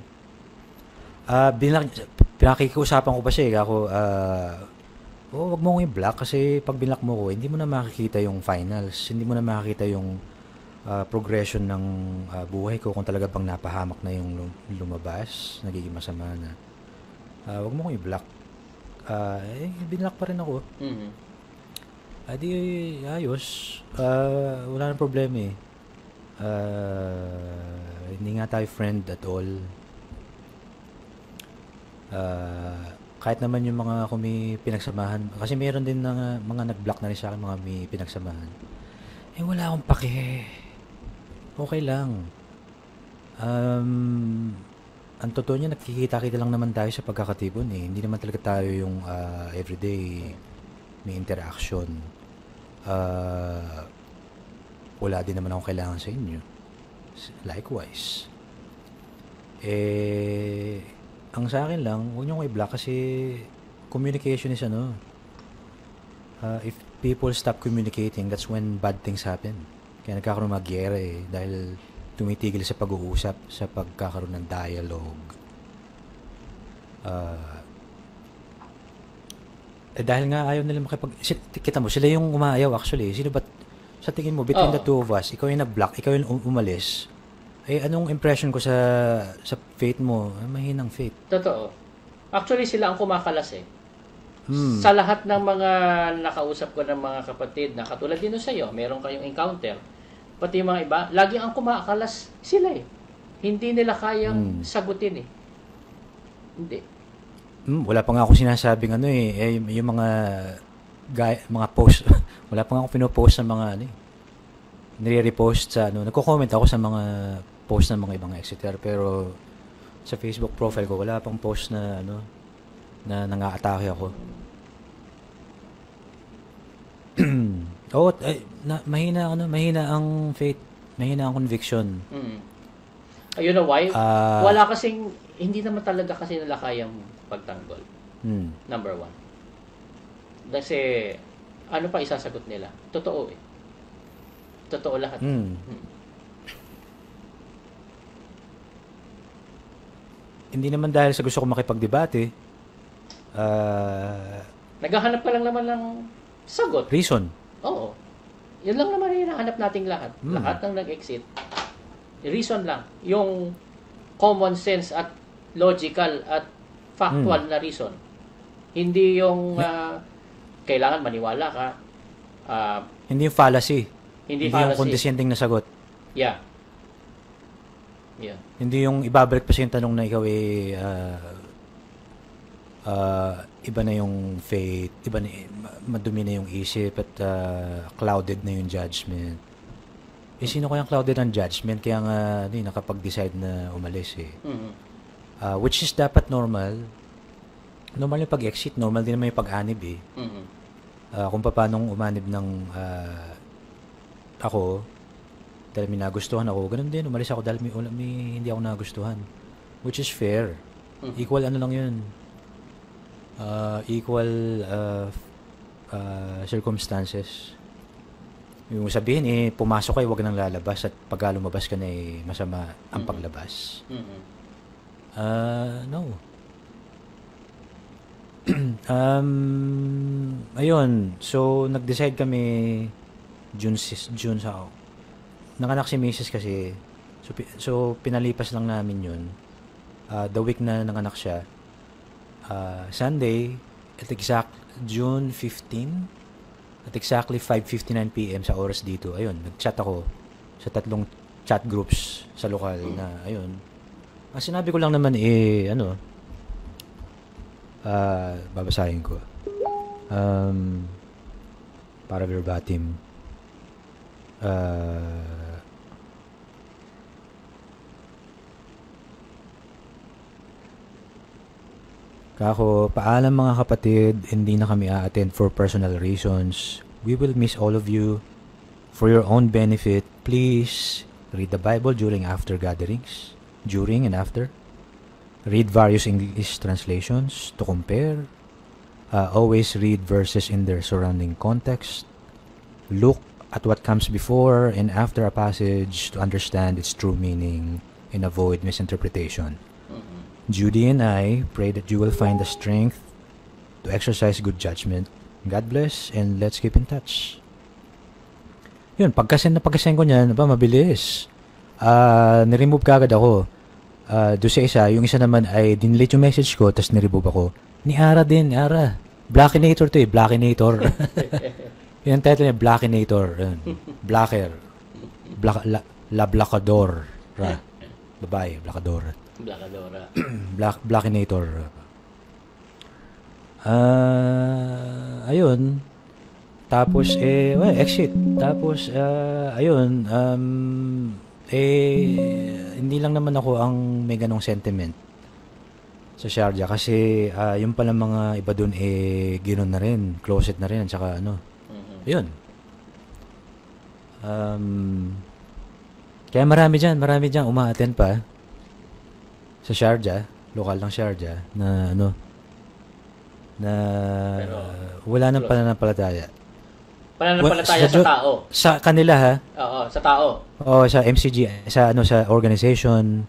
Pinakikiusapan ko pa siya Ako, wag mo kong i-block kasi pag binlock mo ko, hindi mo na makikita yung finals. Hindi mo na makikita yung progression ng buhay ko kung talaga bang napahamak na yung lumabas, nagiging masama na. Wag mo kong i-block. Binlock pa rin ako. Di ayos. Wala nang problema hindi nga tayo friend at all. Kahit naman yung mga kung pinagsamahan, kasi meron din na mga nag-block na rin sa akin, mga may pinagsamahan. Wala akong pake. Okay lang. Ang totoo niya, nakikita-kita lang naman tayo sa pagkakatipon Hindi naman talaga tayo yung everyday may interaction. Wala din naman akong kailangan sa inyo. Likewise. Ang sa akin lang, huwag niyo akong i-block kasi communication is if people stop communicating, that's when bad things happen. Kaya nagkakaroon ng magyera dahil tumitigil sa pag-uusap, sa pagkakaroon ng dialogue. Dahil nga ayaw nila kita mo, sila yung umaayaw actually. Sino ba, sa tingin mo, between the two of us, ikaw yung nag-block, ikaw yung umalis, anong impression ko sa faith mo? Mahinang faith. Totoo. Actually, sila ang kumakalas Sa lahat ng mga nakausap ko ng mga kapatid na katulad din sa'yo, meron kayong encounter, pati yung mga iba, lagi ang kumakalas sila Hindi nila kayang sagutin Hindi. Wala pa nga ako sinasabing yung mga post, wala pa nga ako pinopost sa mga nire-repost sa nagko-comment ako sa mga post ng mga ibang Exeter, pero sa Facebook profile ko wala pang post na na nang-aatake ako. Mahina ang faith, mahina ang conviction. You know why? Wala kasing, hindi naman talaga kasi nila kayang pagtanggol. Number one. Kasi, ano pa isasagot nila? Totoo Totoo lahat. Hindi naman dahil sa gusto ko makipagdebate. Naghahanap ka lang naman ng sagot. Reason. Oo. Yan lang naman yung hinahanap nating lahat. Lahat ng nag-exit. Reason lang. Yung common sense at logical at factual na reason. Hindi yung kailangan maniwala ka. Hindi yung fallacy. Hindi yung condescending na sagot. Yeah. Hindi yung ibabalik pa sa yung tanong na ikaw iba na yung faith, iba na, madumi na yung isip at clouded na yung judgment. Sino kayang clouded ang judgment? Kaya nga, nakapag-decide na umalis eh. Which is dapat normal. Normal yung pag-exit, normal din naman yung pag-anib eh. Kung paano umanib ng ako, dahil may nagustuhan ako, ganun din, umalis ako dahil may hindi ako nagustuhan. Which is fair. Equal ano lang yun. Equal circumstances. Yung sabihin pumasok kayo, wag nang lalabas at pag lumabas ka na masama ang paglabas. No. Ayun, so nag-decide kami June sa nanganak si Mrs. kasi so pinalipas lang namin yun the week na nanganak siya Sunday at June 15 at exactly 5:59 PM sa oras dito. Ayun, nag-chat ako sa 3 chat groups sa lokal na ayun. Ang sinabi ko lang naman babasahin ko. Para verbatim. Kako, paalam mga kapatid, hindi na kami a-attend for personal reasons. We will miss all of you. For your own benefit, please read the Bible during after gatherings, during and after. Read various English translations to compare. Always read verses in their surrounding context. Look at what comes before and after a passage to understand its true meaning and avoid misinterpretation. Judy and I pray that you will find the strength to exercise good judgment. God bless and let's keep in touch. Yun, pagkasend ko niyan, mabilis. Niremove kagad ako. Doon sa isa, yung isa naman ay dinelete yung message ko, tapos niremove ako. Ni Ara din, Ara. Blackinator to Blackinator. Yung title niya, Blackinator. Blacker. La Blackador. Babae, Blackador. Blackinator. Ayun. Tapos, exit. Tapos, ayun, hindi lang naman ako ang may ganong sentiment sa Sharjah kasi yung pala mga iba dun ginon na rin, closet na rin, tsaka yun. Kaya marami dyan uma-attend pa sa Sharjah, lokal ng Sharjah na pero, wala nang pananampalataya. Pananampalataya sa tao. Sa kanila ha? Oo, sa tao. Oo, sa MCG, sa organization.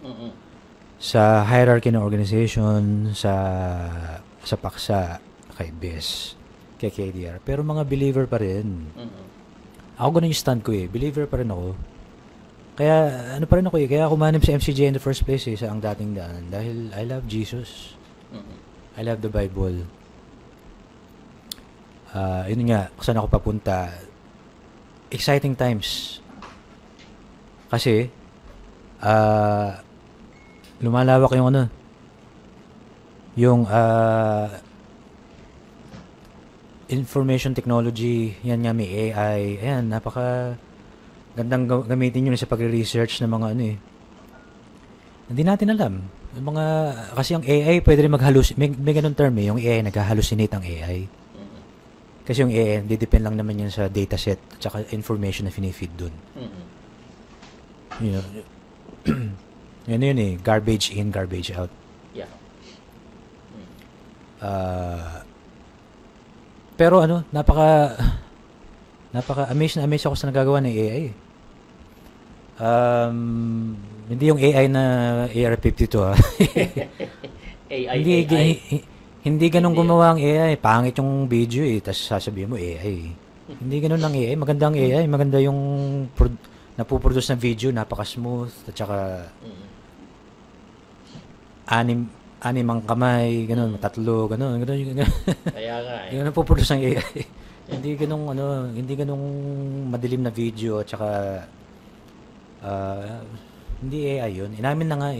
Sa hierarchy ng organization, sa paksa, kay BES, kay KDR. Pero mga believer pa rin. Ako ganun yung stand ko believer pa rin ako. Kaya pa rin ako kaya ako manip sa MCG in the first place sa ang dating daan dahil I love Jesus. I love the Bible. Yun nga, saan ako papunta. Exciting times. Kasi, lumalawak yung information technology, yan nga may AI, ayan, napaka gandang gamitin yun sa pagre-research ng mga hindi natin alam. Yung mga, kasi yung AI, pwede rin may ganun term yung AI, nag-hallucinate ang AI. Kasi yung AI, didepend lang naman yan sa dataset at saka information na finifeed dun. Yun garbage in, garbage out. Yeah. Pero napaka amazed ako sa nagagawa ng AI. Hindi yung AI na AR-52 ha. AI. Hindi ganun gumawa ang AI. Pangit yung video tapos sasabihin mo AI. Hindi ganun ang AI. Maganda ang AI. Maganda yung napuproduce ng video. Napaka-smooth. At saka anim ang kamay. Ganun. 3. Ganun. Kaya nga Yung napuproduce ng AI. Hindi ganung madilim na video. At saka hindi AI yun. Inamin na nga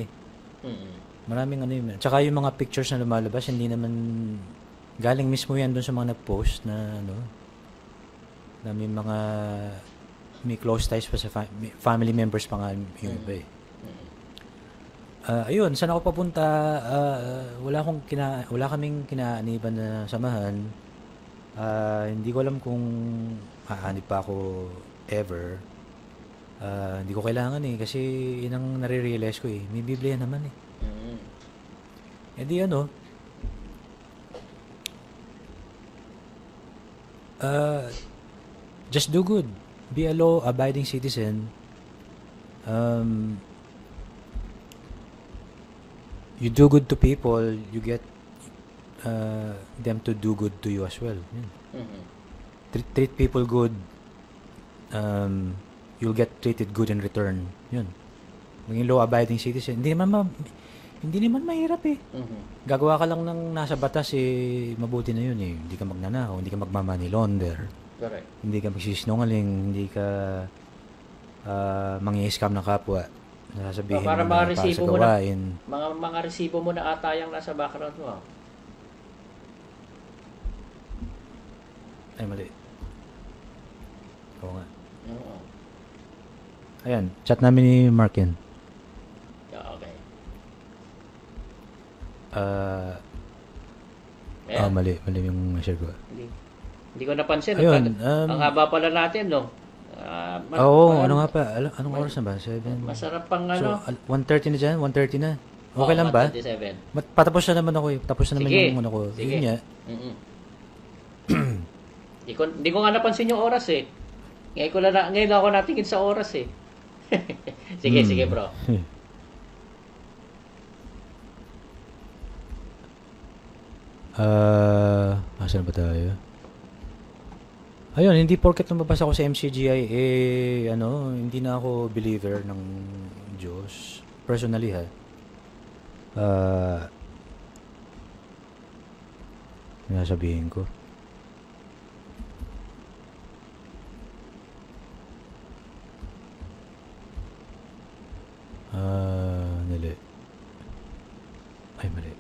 Maraming ano yun. Tsaka yung mga pictures na lumalabas, hindi naman galing mismo yan doon sa mga nag-post na ano, na may close ties pa sa family members pa nga yung iba eh. Ayun, saan ako papunta? Wala kaming kinaaniban na samahan. Hindi ko alam kung aanib pa ako ever. Hindi ko kailangan eh kasi yun ang nare-realize ko eh. May Biblia naman eh. Eh di ano, just do good. Be a law-abiding citizen. You do good to people, you get them to do good to you as well. Yun. Treat people good, you'll get treated good in return. Yun. Maging law-abiding citizen. Hindi naman mahirap eh. Gagawa ka lang ng nasa batas eh, mabuti na yun eh. Hindi ka magnanakaw, hindi ka magma-money launder. Correct. Hindi ka magsisinungaling, hindi ka mangi-scam ng kapwa. Nasasabihin Para mo mga na para resibo sa mo na, gawain. mga resibo mo na ata yung nasa background mo. Ay, mali. Oo nga. Oo. Ayan, chat namin ni Mark yan. Okay. Mali yung share ko. Hindi ko napansin. Ayun, ang haba pala natin, no? ano nga pa? Anong oras na ba? 7? Masarap pang So, ano. 1:30 na dyan? 1:30 na? Okay lang ba? 1:27. Patapos na naman ako eh. Tapos na naman Sige. yung ano ko. Sige. Yun nga. Hindi ko nga napansin yung oras eh. Ngayon ako natingin sa oras eh. Sige bro. Asan ba tayo? Ayun, hindi porket lumabas ako sa MCGI, hindi na ako believer ng Diyos. Personally, ha. Sabihin ko. Mali. Ay, mali.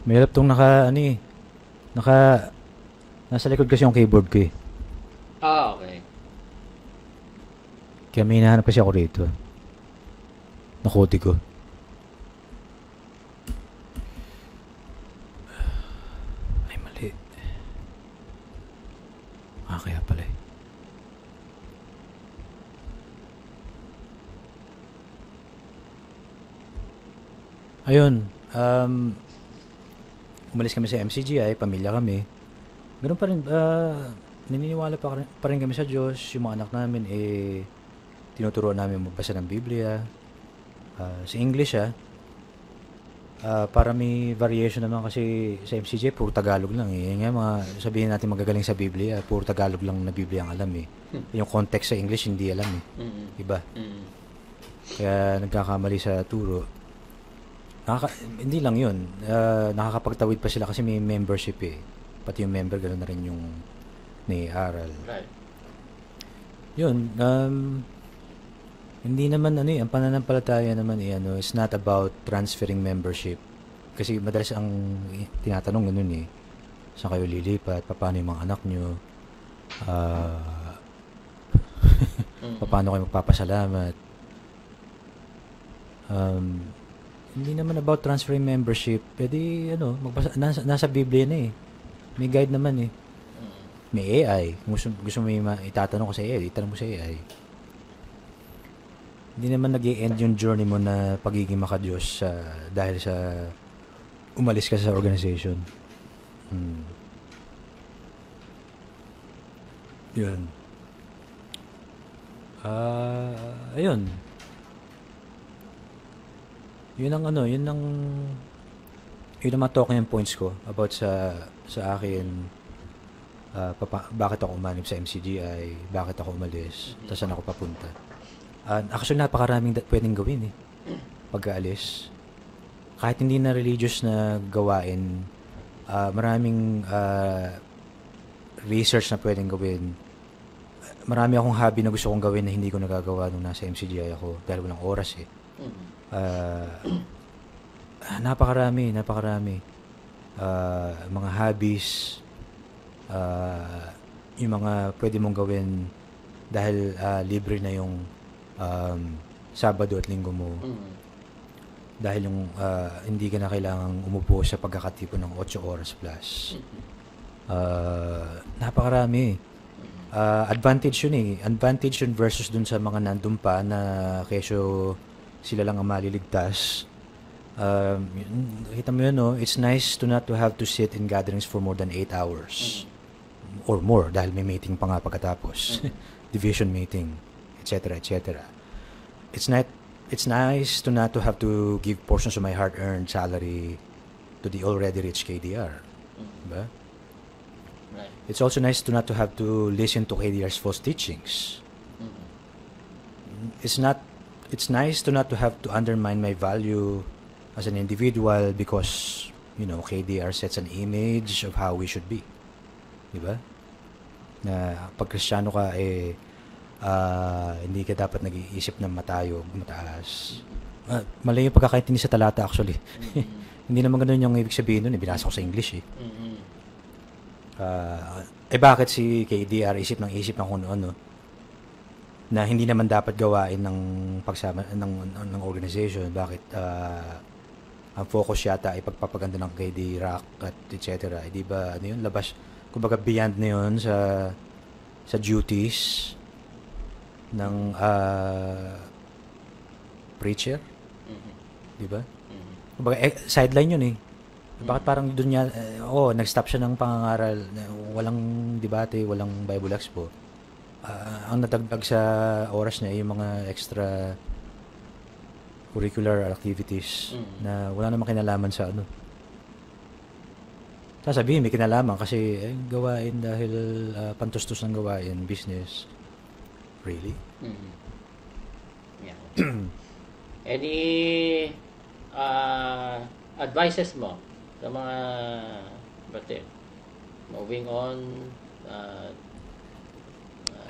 Mahirap tong nasa likod kasi yung keyboard ko eh. Okay. Kaya may hinahanap kasi ako rito. Nakuti ko. Ay, mali. Kaya pala eh. Ayun. Umalis kami sa MCGI, pamilya kami. Ganun pa rin, naniniwala pa rin kami sa Diyos. Yung mga anak namin, tinuturuan namin magbasa ng Biblia. Sa English, para may variation naman kasi sa MCGI, puro Tagalog lang eh. Yan nga, sabihin natin magagaling sa Biblia, puro Tagalog lang na Biblia ang alam eh. Yung context sa English, hindi alam eh. Iba. Kaya nagkakamali sa turo. Hindi lang yun. Nakakapagtawid pa sila kasi may membership eh. Pati yung member, gano'n na rin yung nai-aral. Right. Yun. Hindi naman ang pananampalataya naman it's not about transferring membership. Kasi madalas ang tinatanong ganun eh. Saan kayo lilipat? Paano yung mga anak nyo? Paano kayo magpapasalamat? Hindi naman about transferring membership. Pwede, nasa Biblia na eh. May guide naman eh. May AI. Gusto mo itatanong ko sa AI, itanong mo sa AI. Hindi naman nag-i-end yung journey mo na pagiging makadiyos dahil sa umalis ka sa organization. Yun. Ayun. Yun ang mga talking points ko about sa akin, bakit ako umanib sa MCGI, bakit ako umalis, tapos saan ako papunta. Actually, napakaraming pwedeng gawin eh. Pag-aalis. Kahit hindi na religious na gawain, maraming research na pwedeng gawin. Marami akong hobby na gusto kong gawin na hindi ko nagagawa nung nasa MCGI ako dahil walang oras eh. Napakarami. Mga hobbies, yung mga pwede mong gawin dahil libre na yung Sabado at Linggo mo. Dahil yung hindi ka na kailangang umupo sa pagkakatipon ng 8 oras plus. Napakarami. Advantage yun eh. Advantage yun versus dun sa mga nandun pa na kesyo sila lang ang maliligtas. Kita mo yun, no? It's nice to not to have to sit in gatherings for more than 8 hours. Or more dahil may meeting pa nga pagkatapos. Division meeting, etc. It's nice to not to have to give portions of my hard-earned salary to the already rich KDR. Diba? Right. It's also nice to not to have to listen to KDR's false teachings. It's nice to not to have to undermine my value as an individual because, KDR sets an image of how we should be. Diba? Na pag Kristiyano ka, hindi ka dapat nag-iisip ng mataas. Mali yung pagkakaintindi sa talata actually. Hindi naman ganun yung ibig sabihin nun. Binasa ko sa English eh. Bakit si KDR isip ng kung ano na hindi naman dapat gawain ng pagsama ng organization? Bakit ang focus yata ay pagpapaganda ng KD Rock at etc. Di ba ano yun, labas kumbaga beyond na yun sa duties ng preacher? Di ba? Kumbaga sideline yun eh. Bakit parang doon niya, nag-stop siya ng pangangaral, walang debate, walang Bible Expo. Ang natagdag sa oras niya ay yung mga extra curricular activities na wala namang kinalaman sa ano. Sasabihin, may kinalaman kasi gawain dahil pantustos ng gawain, business. Really? Yeah. Any advices mo sa mga brother? Moving on.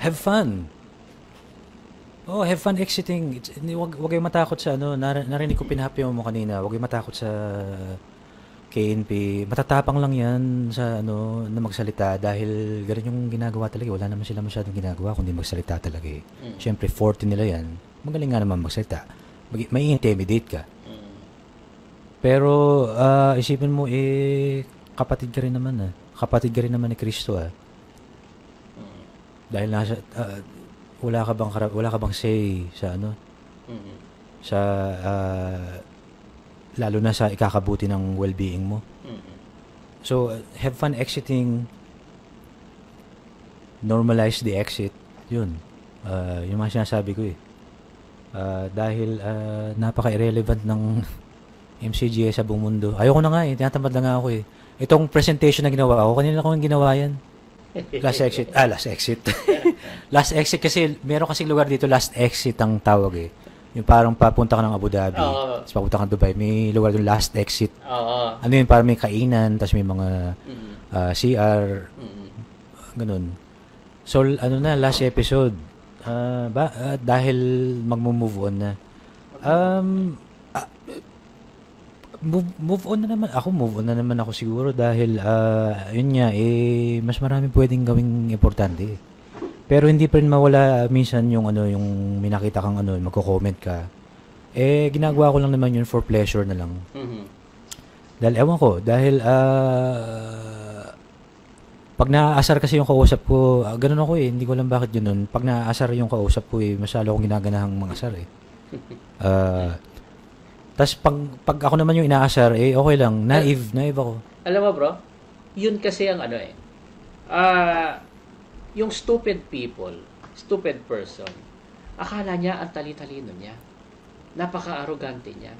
Have fun. Have fun exiting. Wag kayong matakot sa ano. Narinig ko pinahappy mo kanina. Wag kayong matakot sa KNP. Matatapang lang yan sa ano na magsalita dahil ganun yung ginagawa talaga. Wala naman sila masyadong ginagawa kundi magsalita talaga eh. Siyempre, forte nila yan. Magaling nga naman magsalita. May intimidate ka. Pero isipin mo kapatid ka rin naman Kapatid ka rin naman ni Kristo Dahil nasa wala ka bang say sa ano? Sa lalo na sa ikakabuti ng well-being mo. So have fun exiting. Normalize the exit. Yun. Yung mga sinasabi ko dahil napaka-irrelevant ng MCGI sa buong mundo. Ayoko na nga tinatamad na nga ako Itong presentation na ginawa ko, kanina ko yung ginawa yan. Last exit. Last exit kasi, meron kasing lugar dito, last exit ang tawag Yung parang papunta ka ng Abu Dhabi, tapos papunta ka ng Dubai, may lugar doon, last exit. Ano yun, parang may kainan, tapos may mga CR, ganun. So, last episode, dahil magmo-move on na, move on na naman ako siguro dahil yun nga mas marami pwedeng gawing importante. Pero hindi pa rin mawala minsan yung may nakita kang magko-comment ka. Ginagawa ko lang naman yun for pleasure na lang. Dahil ewan ko, pag naaasar kasi yung kausap ko, ganun ako hindi ko alam bakit yun. Pag naaasar yung kausap ko masyado akong ginaganahang mangasar tas pag ako naman yung inaasar, okay lang. Naive ako. Alam mo bro, yun kasi ang yung stupid person, akala niya ang tali-talino niya. Napaka-arrogante niya.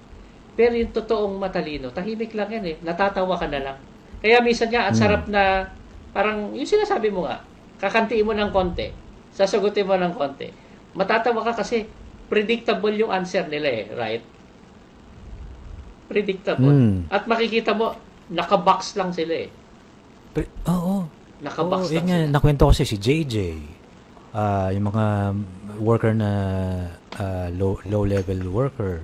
Pero yung totoong matalino, tahimik lang yan natatawa ka na lang. Kaya minsan nga, ang sarap na, parang, yung sinasabi mo nga, kakantiin mo ng konti, sasagutin mo ng konti. Matatawa ka kasi, predictable yung answer nila right? Predictable. At makikita mo, nakabox lang sila Oo. Nakabox lang nga, sila. nakwento kasi si JJ, yung mga worker na low-level worker.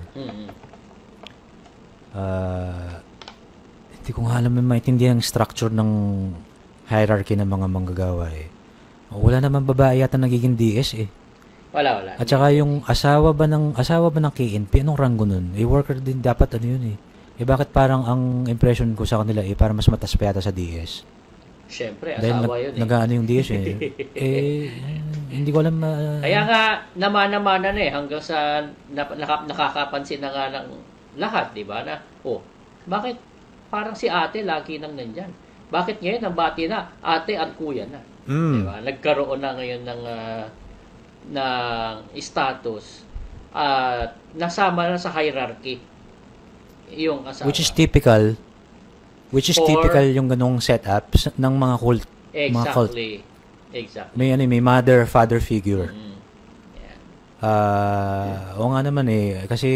Hindi ko nga alam maintindihan ang structure ng hierarchy ng mga manggagawa Wala naman babae yata nagiging DS Wala. At saka yung asawa ba ng KNP, anong ranggo nun? Worker din dapat yun bakit parang ang impression ko sa kanila para mas matas pa yata sa DS? Siyempre, asawa yun nag-ano yung DS hindi ko alam Kaya nga, namana-mana hanggang sa nakakapansin na nga ng lahat, di ba? Na, bakit parang si ate lagi nang nandyan? Bakit ngayon ang bati na ate at kuya na? Di ba? Nagkaroon na ngayon ng status at nasama na sa hierarchy yung asawa. Which is typical yung ganung setup ng mga cult. Exactly. Mga cult. May mother, father figure. Oo nga naman kasi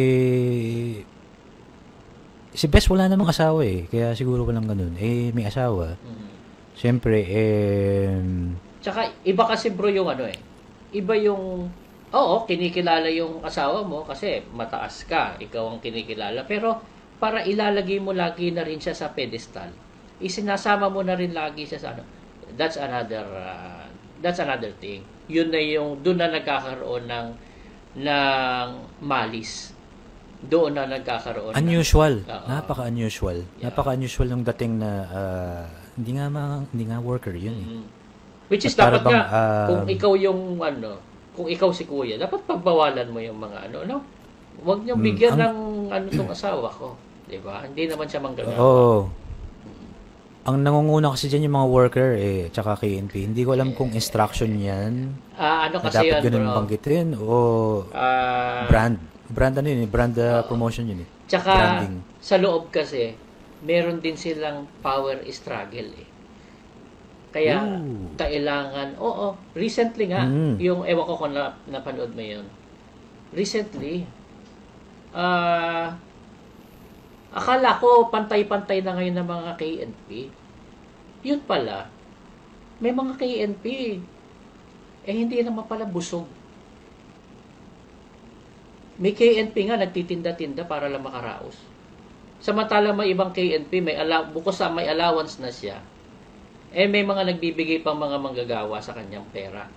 si Bes wala namang asawa kaya siguro walang ganun. May asawa. Siyempre, Tsaka, iba kasi bro yung iba yung, kinikilala yung asawa mo kasi mataas ka, ikaw ang kinikilala. Pero, para ilalagay mo lagi na rin siya sa pedestal, isinasama mo na rin lagi siya sa that's another thing. Yun na yung, doon na nagkakaroon ng malis. Doon na nagkakaroon unusual. Napaka-unusual. Yeah. Napaka-unusual yung dating na hindi nga worker yun Which is dapat nga kung ikaw yung kung ikaw si kuya, dapat pagbawalan mo yung mga Huwag niyo bigyan ng tong asawa ko, 'di ba? Hindi naman siya manggagawa. Ang nangunguna kasi diyan yung mga worker tsaka KNP. Hindi ko alam kung instruction 'yan. Kasi dapat ganun banggitin o brand promotion yun Tsaka branding. Sa loob kasi meron din silang power struggle Kaya kailangan recently nga yung ewan ko kung napanood mo yun. Recently akala ko pantay-pantay na ngayon ng mga KNP. Yun pala may mga KNP hindi naman pala busog. May KNP nga nagtitinda-tinda para lang makaraos. Samantalang may ibang KNP bukod sa may allowance na siya, may mga nagbibigay pang mga manggagawa sa kanyang pera.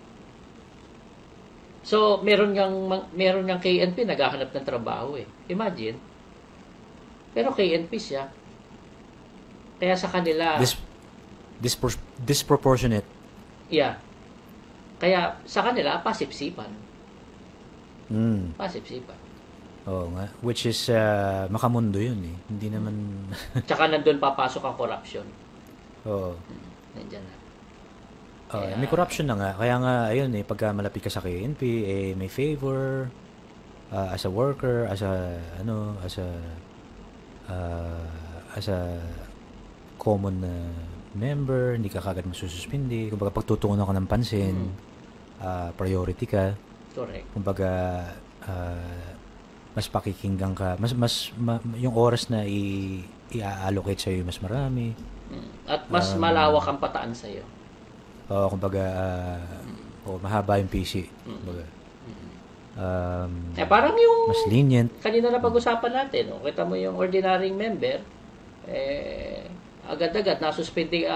So, meron ngang KNP naghahanap ng trabaho Imagine. Pero KNP siya. Kaya sa kanila disproportionate. Yeah. Kaya sa kanila pasipsipan. Pasipsipan. Oo nga. Which is makamundo yun Hindi naman Tsaka nandun papasok ang corruption. Oo. Nandiyan na. May corruption na nga. Kaya nga, ayun pagka malapit ka sa KNP, may favor as a worker, as a common member, hindi ka kagad masususpindi. Kumbaga, pagtutuunan ka ng pansin, priority ka. Correct. Kumbaga, mas pakikinggan ka. Yung oras na i-allocate sa'yo mas marami. At mas malawak ang pataan sa'yo. Kumbaga, mahaba yung PC. Kumbaga, parang yung mas lenient. Kanina na pag-usapan natin, kita mo yung ordinary member, agad-agad nasuspindi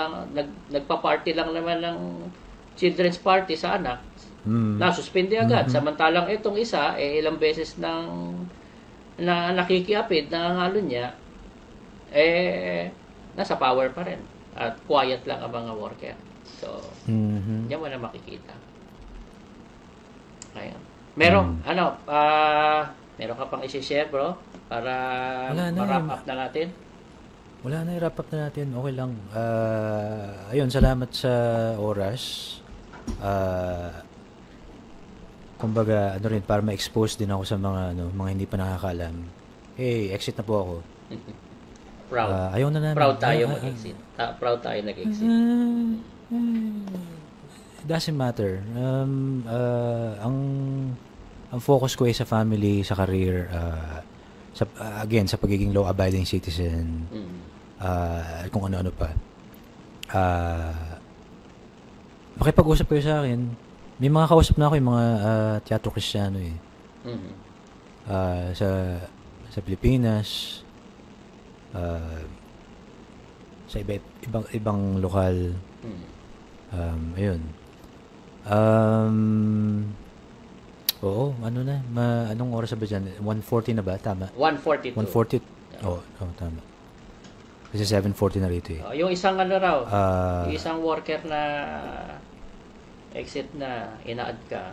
nagpa-party lang naman ng children's party sa anak. Nasuspindi agad. Samantalang itong isa, ilang beses na nakikiapid, nangangalo niya, nasa power pa rin. At quiet lang ang mga worker. So, diyan mo na makikita. Ayun. Meron ka pang isi-share, bro? Para ma-wrap up na natin? Wala na, i-wrap up na natin. Okay lang. Ayun, salamat sa oras. Kumbaga, para ma-expose din ako sa mga hindi pa nakakaalam. Hey, exit na po ako. Proud. Ayaw na namin. Proud tayo mag-exit. Proud tayo nag-exit. It doesn't matter. ang focus ko ay sa family, sa career, again, sa pagiging law-abiding citizen, kung ano-ano pa. Makipag-usap kayo sa akin. May mga kausap na ako yung mga teatro Kristiyano eh. Sa Pilipinas, sa ibang lokal. Ayun. Oo, ano na? Anong oras ba dyan? 1:40 na ba? Tama? 1:42. 1:40. Oo, tama. Kasi 7:40 na rito eh. Yung isang ano raw, yung isang worker na exit na ina-add ka,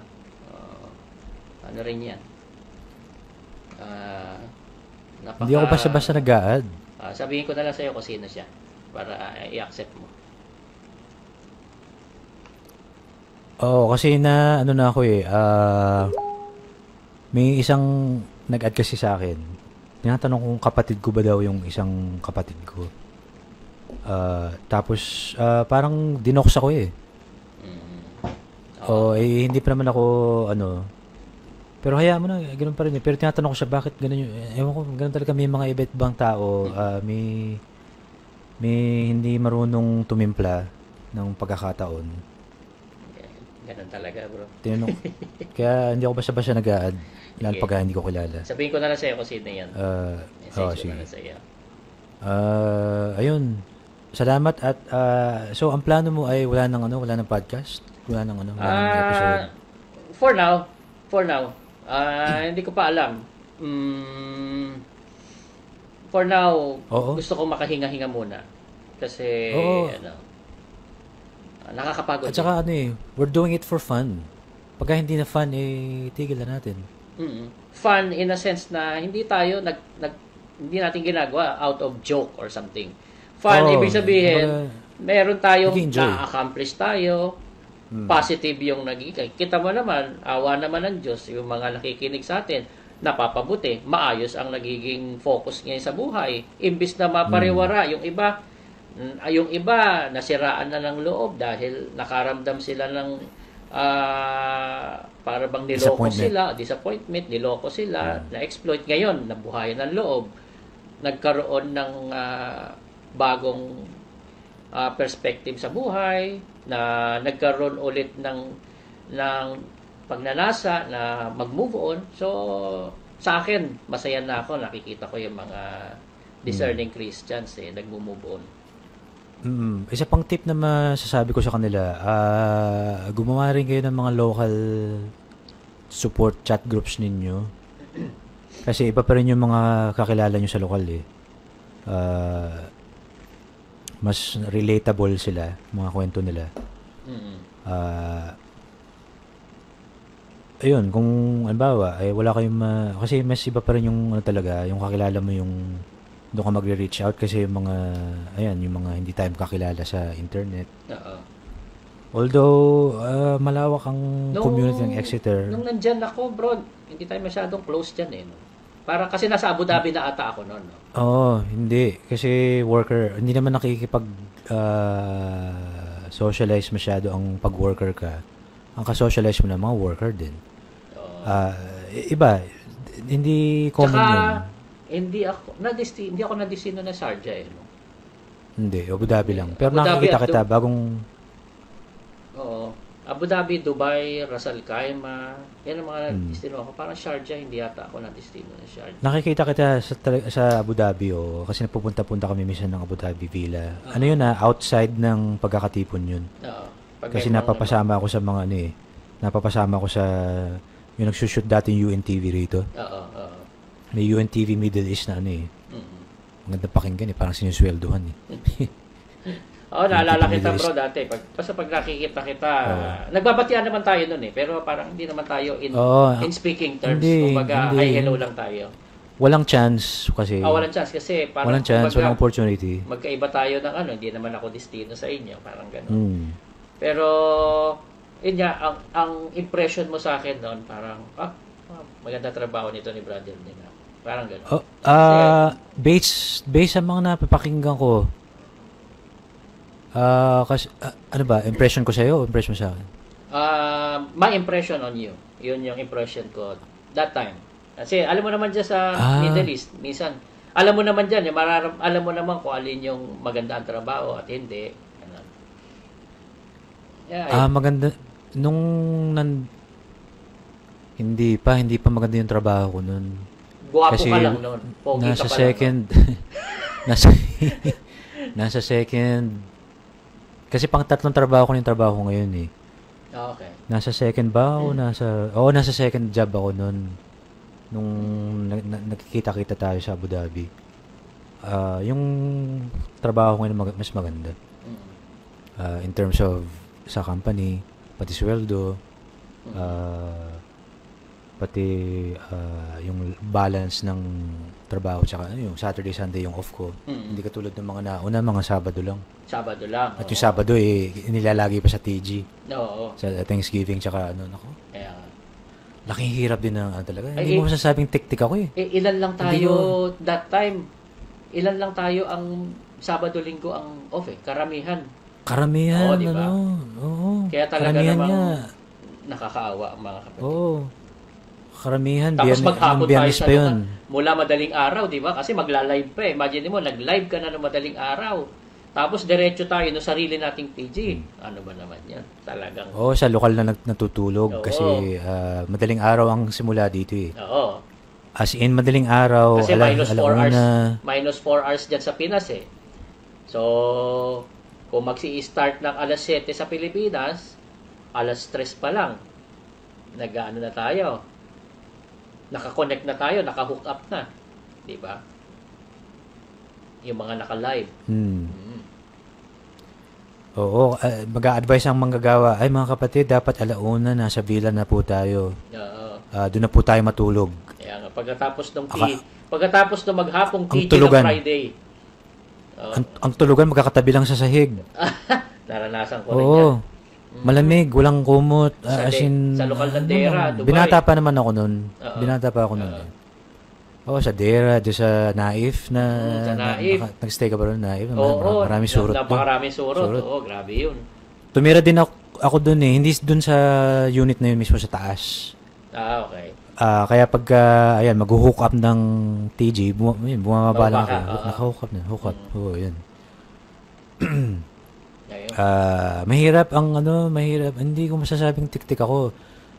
ano rin yan. Hindi ako basta-basta nag-a-add. Sabihin ko na lang sa'yo kung sino siya para i-accept mo. Oo, kasi ano na ako eh. May isang nag-add kasi sa akin. Tinatanong kung kapatid ko ba daw yung isang kapatid ko. Tapos, parang dinox ako eh. Hindi pa naman ako, pero hayaan mo na, ganoon pa rin eh. Pero tinatanong ko siya, bakit ganoon yung, ewan ko, ganoon talaga may mga iba't ibang tao, may hindi marunong tumimpla ng pagkakataon. Ganun talaga, bro. Tinanong, kaya hindi ako basta-basta nag-a-add, lalo pag hindi ko kilala. Sabihin ko na lang sa'yo kung sino yan. Message ko na lang sa'yo. Ayun. Salamat at so ang plano mo ay wala nang podcast? Wala nang episode? For now, hindi ko pa alam. For now, gusto ko makahinga-hinga muna. Kasi nakakapagod. At saka we're doing it for fun. Pagka hindi na fun, tigil na natin. Fun in a sense na hindi tayo hindi natin ginagawa out of joke or something. Fun, ibig sabihin, meron tayong na-accomplish tayo, positive yung nagiging. Kita mo naman, awa naman ng Diyos, yung mga nakikinig sa atin, napapabuti, maayos ang nagiging focus ngayon sa buhay. Imbis na mapariwara, yung iba, nasiraan na ng loob dahil nakaramdam sila ng para bang disappointment, niloko sila, na-exploit. Ngayon, nabuhayan ng loob, nagkaroon ng bagong perspective sa buhay, na nagkaroon ulit ng pagnanasa na mag-move on. So, sa akin, masaya na ako. Nakikita ko yung mga discerning Christians nag-move on. Isa pang tip na masasabi ko sa kanila, gumawa rin kayo ng mga local support chat groups ninyo. Kasi iba pa rin yung mga kakilala nyo sa lokal eh. Mas relatable sila, mga kwento nila. Ayun, kung halimbawa, wala kayong kasi mas iba pa rin yung talaga, yung kakilala mo yung doon ka magre-reach out kasi yung mga hindi tayo kakilala sa internet. Although, malawak ang community ng Exeter. Nung nandyan ako, bro, hindi tayo masyadong close dyan eh. No? Para kasi nasa Abu Dhabi na ata ako noon. No? Hindi. Kasi worker, hindi naman nakikipag socialize masyado ang pag-worker ka. Ang ka-socialize mo na mga worker din. Iba, hindi common Tsaka, yun. Hindi ako na-destino na Sharjah eh. No? Hindi, Abu Dhabi lang. Pero nakikita kita bagong... Abu Dhabi, Dubai, Ras Al Khaimah, yan ang mga destino ako. Parang Sharjah, hindi yata ako na-destino na Sharjah. Nakikita kita sa Abu Dhabi kasi napupunta-punta kami minsan ng Abu Dhabi Villa. Ano yun outside ng pagkakatipon yun. Kasi napapasama ako sa mga napapasama ako sa yung nagsushoot dati yung UNTV rito. May UNTV Middle East na ang ganda pakinggan parang sinusweldohan naalala kita bro dati. Basta pag nakikita kita, nagbabatian naman tayo nun pero parang hindi naman tayo in speaking terms. Kumbaga, hi, hello lang tayo. Walang chance kasi. Walang chance kasi parang walang chance, walang opportunity. Magkaiba tayo ng hindi naman ako destino sa inyo, parang gano'n. Pero yun nga, ang impression mo sa akin noon, parang maganda trabaho nito ni brother nila. Parang gano'n. Based sa mga napapakinggan ko, kasi, ano ba, impression ko sa'yo o impression mo sa akin? My impression on you. Yun yung impression ko That time. Kasi alam mo naman dyan sa Middle East, minsan, alam mo naman dyan, alam mo naman kung alin yung maganda ang trabaho at hindi. Ganun. Yeah, maganda. Nung hindi pa maganda yung trabaho ko nun. Guwapo Kasi ka lang nun. Pogi nasa ka pa second, nasa, nasa second, kasi pang tatlong trabaho ko yung trabaho ko ngayon eh. Okay. Nasa second ba o nasa second job ako nun. Nung nagkikita-kita tayo sa Abu Dhabi. Yung trabaho ko ngayon mas maganda. In terms of sa company, pati sweldo, pati yung balance ng trabaho tsaka yung Saturday, Sunday yung off ko. Hindi katulad ng mga nauna, mga Sabado lang. Sabado lang. At yung Sabado nilalagay pa sa TG. Oo. Sa Thanksgiving tsaka nako. Kaya Laking hirap din ng talaga. Ay, Hindi mo masasabing tik-tik ako eh. Ilan lang tayo that time? Ilan lang tayo ang Sabado, Linggo ang off eh. Karamihan. Karamihan, Oo, diba? Oo. Kaya talaga karamihan namang nga. nakakaawa ang mga kapatid. Oo. Karamihan. Tapos maghapon tayo sa pa yun. Mula madaling araw, di ba? Kasi magla-live pa eh. Imagine mo, nag-live ka na ng madaling araw. Tapos diretso tayo no sarili nating PG. Ano ba naman yan? Talagang... Oo, sa lokal na natutulog. Oo. Kasi madaling araw ang simula dito eh. Oo. As in, madaling araw. Kasi minus 4 hours. Alauna. Minus 4 hours dyan sa Pinas eh. So, kung magsi-start ng alas 7 sa Pilipinas, alas 3 pa lang. Nag-ano na tayo. Naka-connect na tayo, naka-hook up na. 'Di ba? Yung mga naka-live. Oo, mag-a-advise ang manggagawa. Ay mga kapatid, dapat alauna nasa villa na po tayo. Doon na po tayo matulog. Kaya nga, pagkatapos ng maghapong TG tulugan. ng Friday. Ang tulugan magkakatabi lang sa sahig. Naranasan ko rin yan. Oo. Malamig, walang kumot. Sa lokal na Dera, Dubai. Binata pa naman ako nun. Binata pa ako nun. Oo, sa Dera, doon sa Naif na... Sa Naif. Nag-stay ka ba rin Naif? Oo. Maraming surot. Napakaraming surot. Oo, grabe yun. Tumira din ako doon eh. Hindi doon sa unit na yun mismo sa taas. Okay. Kaya pag mag-hook up ng TG, bumababa lang ako. Naka-hook up na. Hook up. Oo, yun. Mahirap. Hindi ko masasabing tik-tik ako.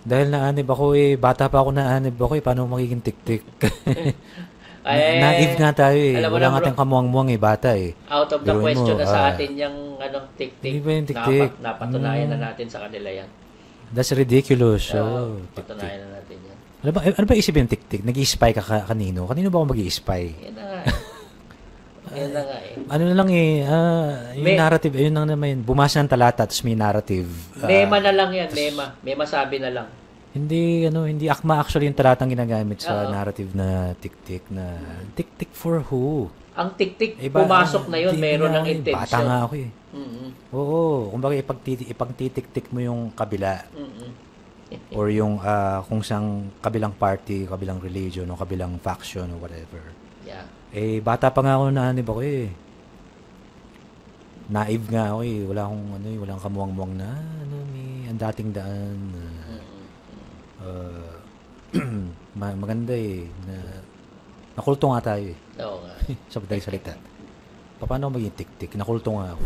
Dahil naanib ako bata pa ako naanib ako paano magiging tik-tik? Naive nga tayo Wala nga tayong kamuang-muang bata Out of the question na sa atin yung tik-tik. Hindi ba yung tik-tik? Napatunayan na natin sa kanila yan. That's ridiculous. Patunayan na natin yan. Ano ba isipin yung tik-tik? Nag-i-spy ka kanino? Kanino ba ako mag-i-spy? Yan na nga Yan na nga Ano na lang yung narrative, yun lang naman. Bumasa ng talata, tapos may narrative. Mema na lang yan, mema. Mema sabi na lang. Hindi akma actually yung talatang ginagamit sa narrative na tik-tik na tik-tik for who? Ang tik-tik, pumasok na yun, meron ng intention. Bata nga ako Oo, kumbaga ipagtitik-tik mo yung kabila. Or yung kung sang kabilang party, kabilang religion, o kabilang faction, or whatever. Yeah. Bata pa nga ako naanib ako Naive nga ako Wala akong walang kamuang-muang na may ang dating daan. Maganda nakulto nga tayo Oo nga. sa madaling salita. Paano ako maging tik-tik? Nakulto nga ako.